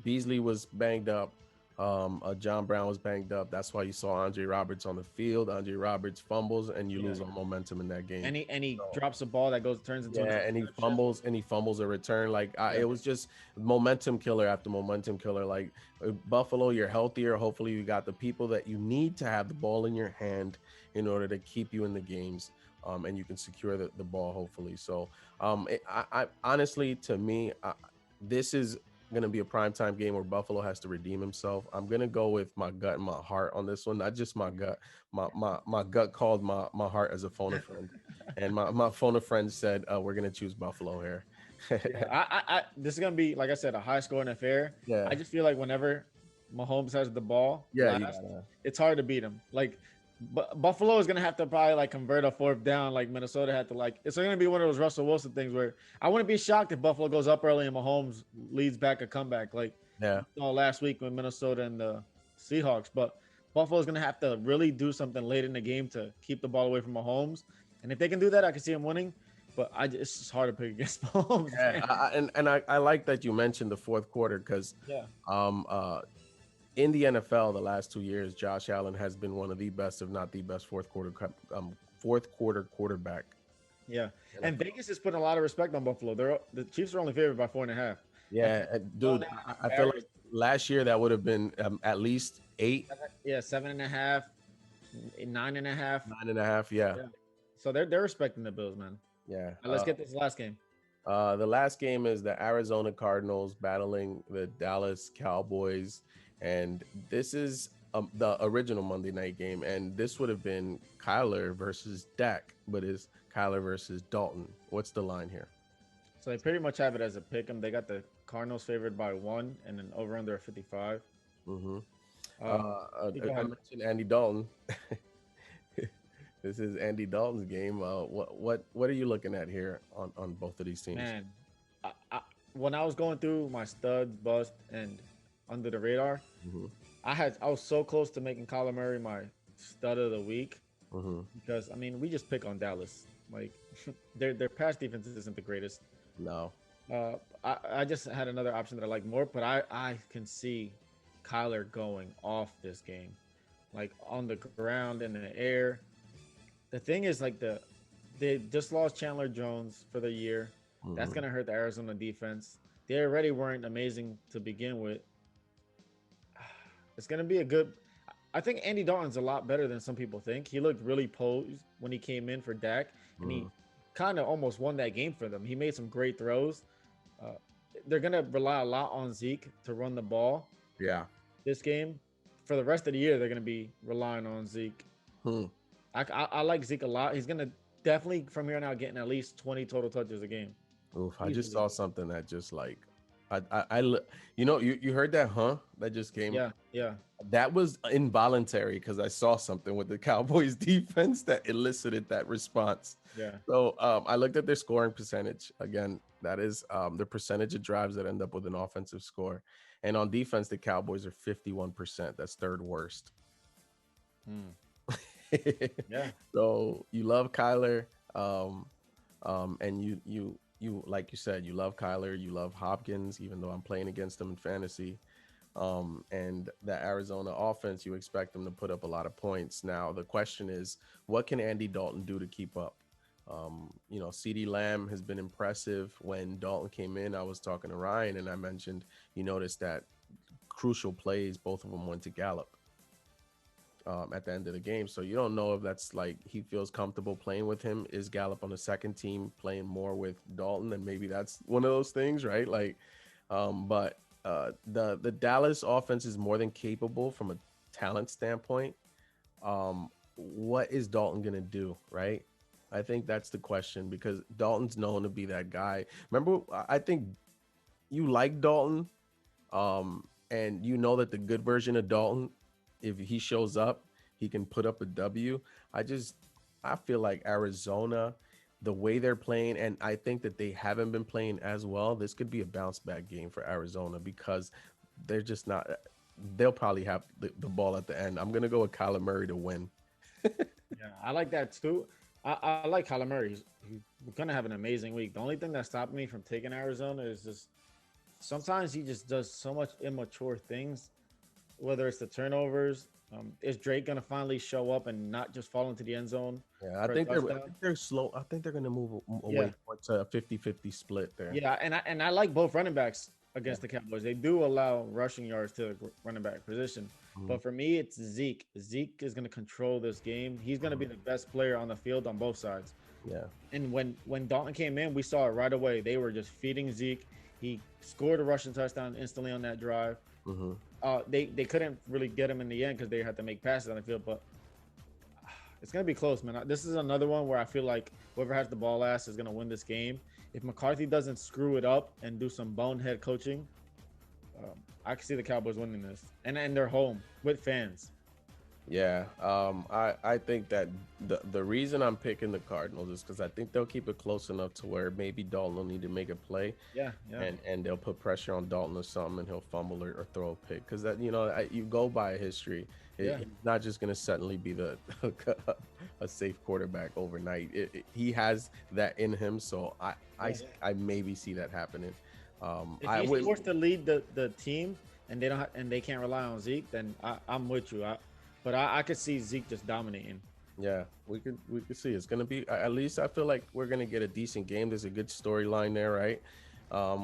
B: Beasley was banged up. John Brown was banged up. That's why you saw Andre Roberts on the field. Andre Roberts fumbles, and you lose all momentum in that game.
C: And he drops a ball that turns into
B: and he fumbles a return. It was just momentum killer after momentum killer. Like Buffalo, you're healthier. Hopefully, you got the people that you need to have the ball in your hand in order to keep you in the games. And you can secure the ball, hopefully. So, I honestly, to me, this is going to be a primetime game where Buffalo has to redeem himself. I'm going to go with my gut and my heart on this one. Not just my gut. My gut called my heart as a phone a friend. And my phone a friend said, we're going to choose Buffalo here.
C: This is going to be, like I said, a high-scoring affair.
B: Yeah.
C: I just feel like whenever Mahomes has the ball, it's hard to beat him. Like, Buffalo is going to have to probably convert a fourth down like Minnesota had to. It's going to be one of those Russell Wilson things where I wouldn't be shocked if Buffalo goes up early and Mahomes leads back a comeback last week with Minnesota and the Seahawks. But Buffalo is going to have to really do something late in the game to keep the ball away from Mahomes. And if they can do that, I can see him winning. But it's just hard to pick against Mahomes.
B: Yeah, I like that you mentioned the fourth quarter because in the NFL, the last 2 years, Josh Allen has been one of the best, if not the best, fourth quarter quarterback.
C: Yeah, and Vegas is putting a lot of respect on Buffalo. The Chiefs are only favored by 4.5.
B: Yeah, dude, I feel like last year that would have been at least 8.
C: Yeah, 7.5, 9.5.
B: 9.5, yeah.
C: So they're respecting the Bills, man.
B: Yeah.
C: Let's get this last game.
B: The last game is the Arizona Cardinals battling the Dallas Cowboys. And this is the original Monday night game. And this would have been Kyler versus Dak, but it's Kyler versus Dalton. What's the line here?
C: So they pretty much have it as a pick 'em. They got the Cardinals favored by 1 and an over under 55.
B: I mentioned Andy Dalton. This is Andy Dalton's game. What are you looking at here on both of these teams?
C: Man, when I was going through my studs, bust, and under the radar, I was so close to making Kyler Murray my stud of the week because we just pick on Dallas. Like their pass defense isn't the greatest.
B: No.
C: I just had another option that I like more, but I can see Kyler going off this game. like on the ground in the air. The thing is, like they just lost Chandler Jones for the year. That's
B: Mhm.
C: gonna hurt the Arizona defense. They already weren't amazing to begin with. It's gonna be a good. I think Andy Dalton's a lot better than some people think. He looked really posed when he came in for Dak, and he
B: Mhm.
C: kind of almost won that game for them. He made some great throws. Uh, they're gonna rely a lot on Zeke to run the ball
B: Yeah.
C: this game. For the rest of the year, they're gonna be relying on Zeke.
B: Hmm.
C: I like Zeke a lot. He's gonna definitely from here on out getting at least 20 total touches a game.
B: Oof, I just
C: Easily.
B: saw something that just like you heard that, huh? That just came.
C: Yeah, yeah.
B: That was involuntary because I saw something with the Cowboys defense that elicited that response.
C: Yeah.
B: So I looked at their scoring percentage. Again, that is the percentage of drives that end up with an offensive score. And on defense, the Cowboys are 51%. That's third worst.
C: Hmm. Yeah.
B: So you love Kyler. Um, and you like you said, you love Kyler, you love Hopkins, even though I'm playing against them in fantasy. And the Arizona offense, you expect them to put up a lot of points. Now the question is, what can Andy Dalton do to keep up? CD Lamb has been impressive. When Dalton came in, I was talking to Ryan and I mentioned you noticed that crucial plays, both of them went to Gallup at the end of the game. So you don't know if that's like he feels comfortable playing with him. Is Gallup on the second team playing more with Dalton? And maybe that's one of those things, right? Like, but the Dallas offense is more than capable from a talent standpoint. What is Dalton gonna do, right? I think that's the question because Dalton's known to be that guy. Remember, I think you like Dalton, and you know that the good version of Dalton, if he shows up, he can put up a W. I feel like Arizona, the way they're playing, and I think that they haven't been playing as well. This could be a bounce back game for Arizona because they're just not. They'll probably have the ball at the end. I'm gonna go with Kyler Murray to win.
C: Yeah. I like that too. I like Kyler Murray. He's gonna have an amazing week. The only thing that stopped me from taking Arizona is just sometimes he just does so much immature things, whether it's the turnovers. Is Drake gonna finally show up and not just fall into the end zone
B: Yeah,
C: for a
B: I
C: touchdown?
B: think they're slow. I think they're gonna move
C: Yeah,
B: away to a 50-50 split there.
C: yeah, and I like both running backs against the Cowboys. They do allow rushing yards to the running back position,
B: Mhm.
C: but for me, it's Zeke. Zeke is gonna control this game. He's gonna be
B: Mhm.
C: the best player on the field on both sides.
B: Yeah.
C: And when Dalton came in, we saw it right away. They were just feeding Zeke. He scored a rushing touchdown instantly on that drive.
B: Hmm.
C: They couldn't really get him in the end because they had to make passes on the field, but it's gonna be close, man. This is another one where I feel like whoever has the ball last is gonna win this game. If McCarthy doesn't screw it up and do some bonehead coaching, I can see the Cowboys winning this, and they're home with fans.
B: Yeah, I think that the reason I'm picking the Cardinals is because I think they'll keep it close enough to where maybe Dalton will need to make a play,
C: Yeah, yeah,
B: and they'll put pressure on Dalton or something, and he'll fumble or throw a pick. Because that you go by history,
C: yeah,
B: he's not just gonna suddenly be the a safe quarterback overnight. He has that in him, so
C: yeah.
B: I maybe see that happening.
C: If
B: I
C: he's
B: would.
C: forced to lead the team and they can't rely on Zeke, then I'm with you. But I could see Zeke just dominating.
B: Yeah, we could see it's gonna be at least I feel like we're gonna get a decent game. There's a good storyline there, right?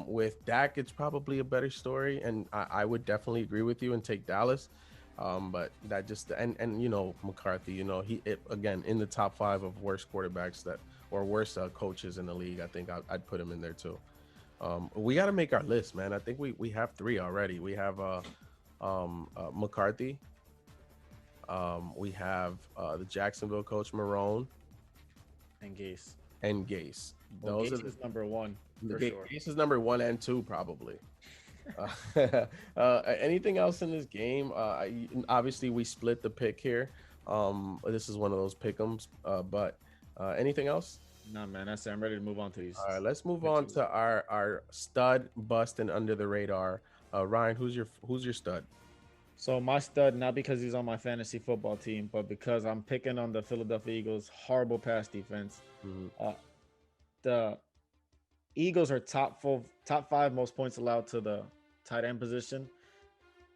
B: With Dak, it's probably a better story, and I would definitely agree with you and take Dallas. But that just and McCarthy, again in the top 5 of worst quarterbacks that or worst coaches in the league. I think I'd put him in there too. We got to make our list, man. I think we have 3 already. We have McCarthy. We have the Jacksonville coach Marone
C: And Gase.
B: and Gase.
C: Well,
B: Those are
C: Gase is number one for
B: the
C: sure.
B: Gase is number 1 and 2 probably. Anything else in this game? Obviously, we split the pick here. This is one of those pick'ems. But anything else?
C: Nah, man, that's it. I'm ready to move on to these.
B: All right, let's move
C: next
B: on
C: two.
B: to our stud, bust, and under the radar. Ryan, who's your stud?
C: So my stud, not because he's on my fantasy football team, but because I'm picking on the Philadelphia Eagles' horrible pass defense.
B: Mhm.
C: The Eagles are top 5 most points allowed to the tight end position.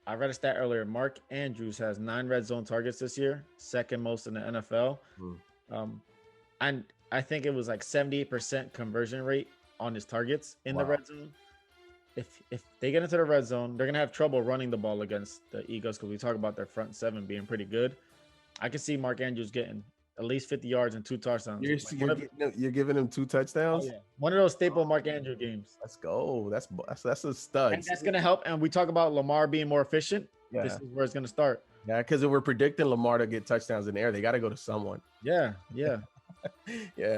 C: I read a stat earlier. Mark Andrews has 9 red zone targets this year, second most in the NFL. And I think it was like 78% conversion rate on his targets in the red zone. If they get into the red zone, they're gonna have trouble running the ball against the Eagles because we talk about their front seven being pretty good. I can see Mark Andrews getting at least 50 yards and 2 touchdowns.
B: You're giving him 2 touchdowns.
C: Oh, yeah. One of those staple Mark Andrews games.
B: Let's go. That's a stud.
C: And that's gonna help. And we talk about Lamar being more efficient. Yeah. This is where it's gonna start.
B: Yeah, because if we're predicting Lamar to get touchdowns in the air, they got to go to someone.
C: Yeah.
B: Yeah.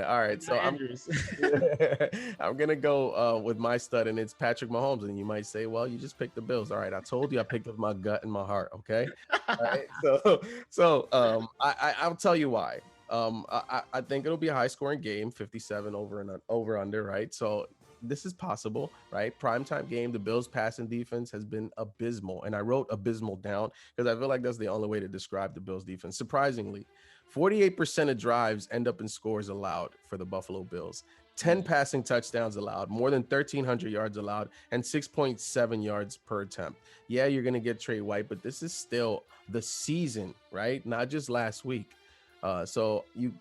B: All right. So I'm gonna go with my stud, and it's Patrick Mahomes. And you might say, well, you just picked the Bills. All right. I told you I picked with my gut and my heart. Okay. All right. So I'll tell you why. I think it'll be a high scoring game, 57 over under. Right. So this is possible, right? Primetime game. The Bills passing defense has been abysmal. And I wrote abysmal down because I feel like that's the only way to describe the Bills defense. Surprisingly, 48% of drives end up in scores allowed for the Buffalo Bills. 10 passing touchdowns allowed, more than 1,300 yards allowed, and 6.7 yards per attempt. Yeah, you're going to get Trey White, but this is still the season, right? Not just last week. So you,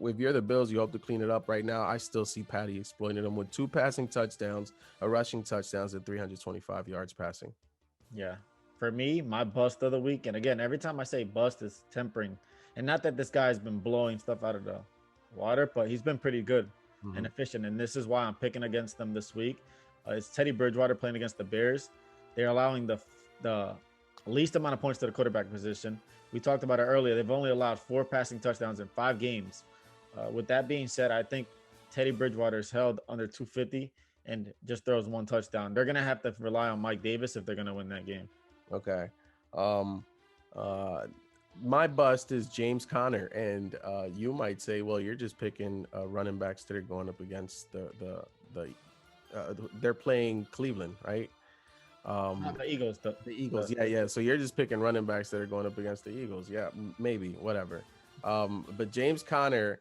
B: if you're the Bills, you hope to clean it up right now. I still see Patty exploiting them with 2 passing touchdowns, a rushing touchdowns, and 325 yards passing.
C: Yeah. For me, my bust of the week, and again, every time I say bust, is tempering. And not that this guy's been blowing stuff out of the water, but he's been pretty good and efficient. And this is why I'm picking against them this week. It's Teddy Bridgewater playing against the Bears. They're allowing the least amount of points to the quarterback position. We talked about it earlier. They've only allowed 4 passing touchdowns in 5 games. With that being said, I think Teddy Bridgewater is held under 250 and just throws 1 touchdown. They're going to have to rely on Mike Davis if they're going to win that game.
B: Okay. My bust is James Conner, and you might say, well, you're just picking running backs that are going up against they're playing Cleveland, right?
C: The Eagles. The
B: Eagles, yeah. So you're just picking running backs that are going up against the Eagles. Yeah, maybe, whatever. But James Conner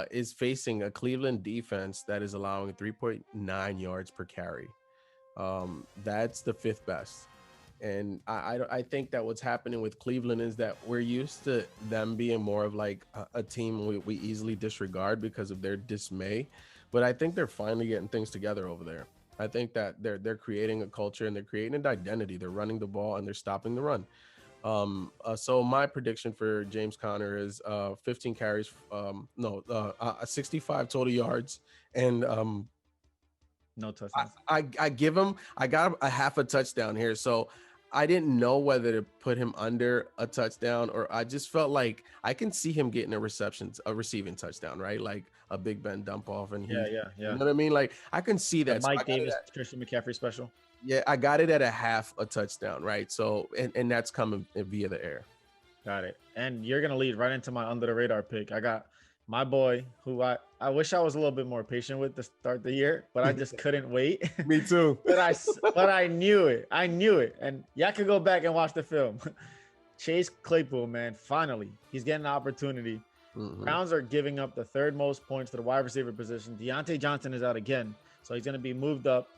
B: is facing a Cleveland defense that is allowing 3.9 yards per carry. That's the 5th best. And I think that what's happening with Cleveland is that we're used to them being more of like a team we easily disregard because of their dismay. But I think they're finally getting things together over there. I think that they're creating a culture and they're creating an identity. They're running the ball and they're stopping the run. So my prediction for James Conner is 15 carries, 65 total yards, and
C: no touchdowns.
B: I got a half a touchdown here. So I didn't know whether to put him under a touchdown, or I just felt like I can see him getting a receiving touchdown, right? Like a Big Ben dump off. And
C: yeah.
B: You know what I mean? Like I can see that.
C: Mike Davis, Christian McCaffrey special.
B: Yeah, I got it at a half a touchdown, right? So, and that's coming via the air.
C: Got it. And you're going to lead right into my under the radar pick. I got my boy, who I wish I was a little bit more patient with to start the year, but I just couldn't wait.
B: Me too.
C: but I knew it. And y'all can go back and watch the film. Chase Claypool, man, finally, he's getting an opportunity. Browns are giving up the 3rd most points to the wide receiver position. Dionte Johnson is out again, so he's going to be moved up.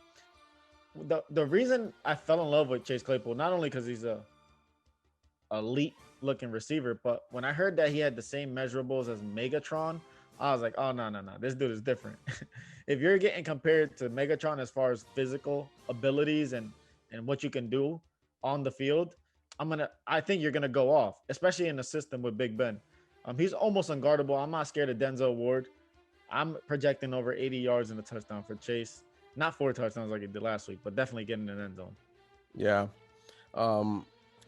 C: The reason I fell in love with Chase Claypool, not only because he's a elite looking receiver, but when I heard that he had the same measurables as Megatron, I was like, oh no, this dude is different. If you're getting compared to Megatron as far as physical abilities and what you can do on the field, I think you're gonna go off, especially in the system with Big Ben. He's almost unguardable. I'm not scared of Denzel Ward. I'm projecting over 80 yards in a touchdown for Chase. Not 4 touchdowns like he did last week, but definitely getting in the end zone.
B: Yeah.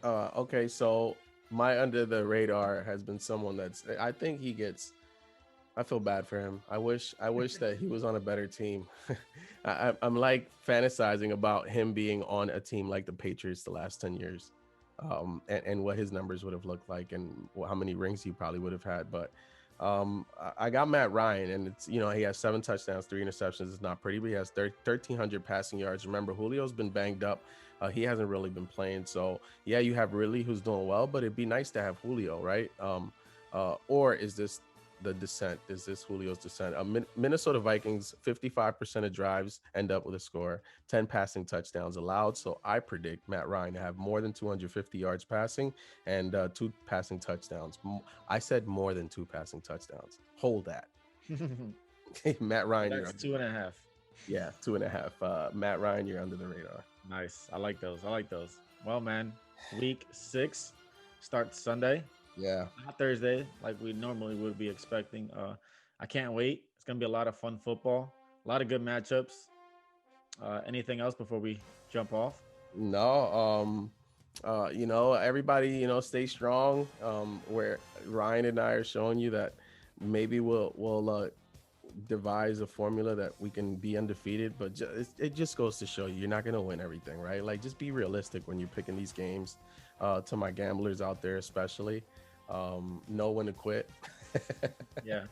B: Okay, so my under the radar has been someone I think he gets. I feel bad for him. I wish that he was on a better team. I'm like fantasizing about him being on a team like the Patriots the last 10 years, and what his numbers would have looked like and how many rings he probably would have had. But I got Matt Ryan, and it's, he has 7 touchdowns, 3 interceptions. It's not pretty, but he has 1,300 passing yards. Remember, Julio's been banged up. He hasn't really been playing. So yeah, you have Ridley who's doing well, but it'd be nice to have Julio, right? Or is this the descent. Is this Julio's descent? Minnesota Vikings, 55% of drives end up with a score, 10 passing touchdowns allowed. So I predict Matt Ryan to have more than 250 yards passing and 2 passing touchdowns. I said more than 2 passing touchdowns. Hold that. Matt Ryan.
C: That's 2.5.
B: Yeah, 2.5. Matt Ryan, you're under the radar.
C: Nice. I like those. Well, man, week 6 starts Sunday.
B: Yeah.
C: Not Thursday, like we normally would be expecting. I can't wait. It's gonna be a lot of fun football, a lot of good matchups. Anything else before we jump off?
B: No. Everybody, stay strong. Where Ryan and I are showing you that maybe we'll devise a formula that we can be undefeated, but it just goes to show you're not gonna win everything, right? Like, just be realistic when you're picking these games. To my gamblers out there, especially. Know when to quit.
C: Yeah.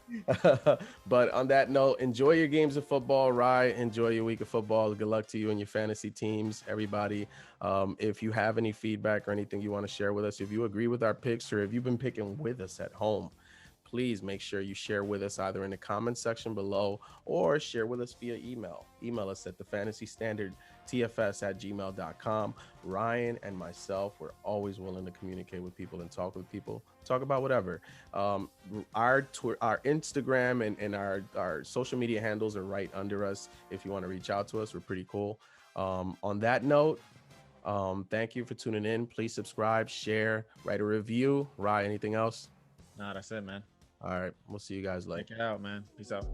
B: But on that note, enjoy your games of football, Rye. Enjoy your week of football. Good luck to you and your fantasy teams, everybody. If you have any feedback or anything you want to share with us, if you agree with our picks or if you've been picking with us at home, please make sure you share with us either in the comment section below or share with us via email. Email us at thefantasystandardtfs@gmail.com. Ryan and myself, we're always willing to communicate with people and talk with people, talk about whatever. Our Instagram and our social media handles are right under us. If you want to reach out to us, we're pretty cool. On that note, thank you for tuning in. Please subscribe, share, write a review. Ryan, anything else?
C: Nah, that's it, man.
B: All right. We'll see you guys later.
C: Check it out, man. Peace out.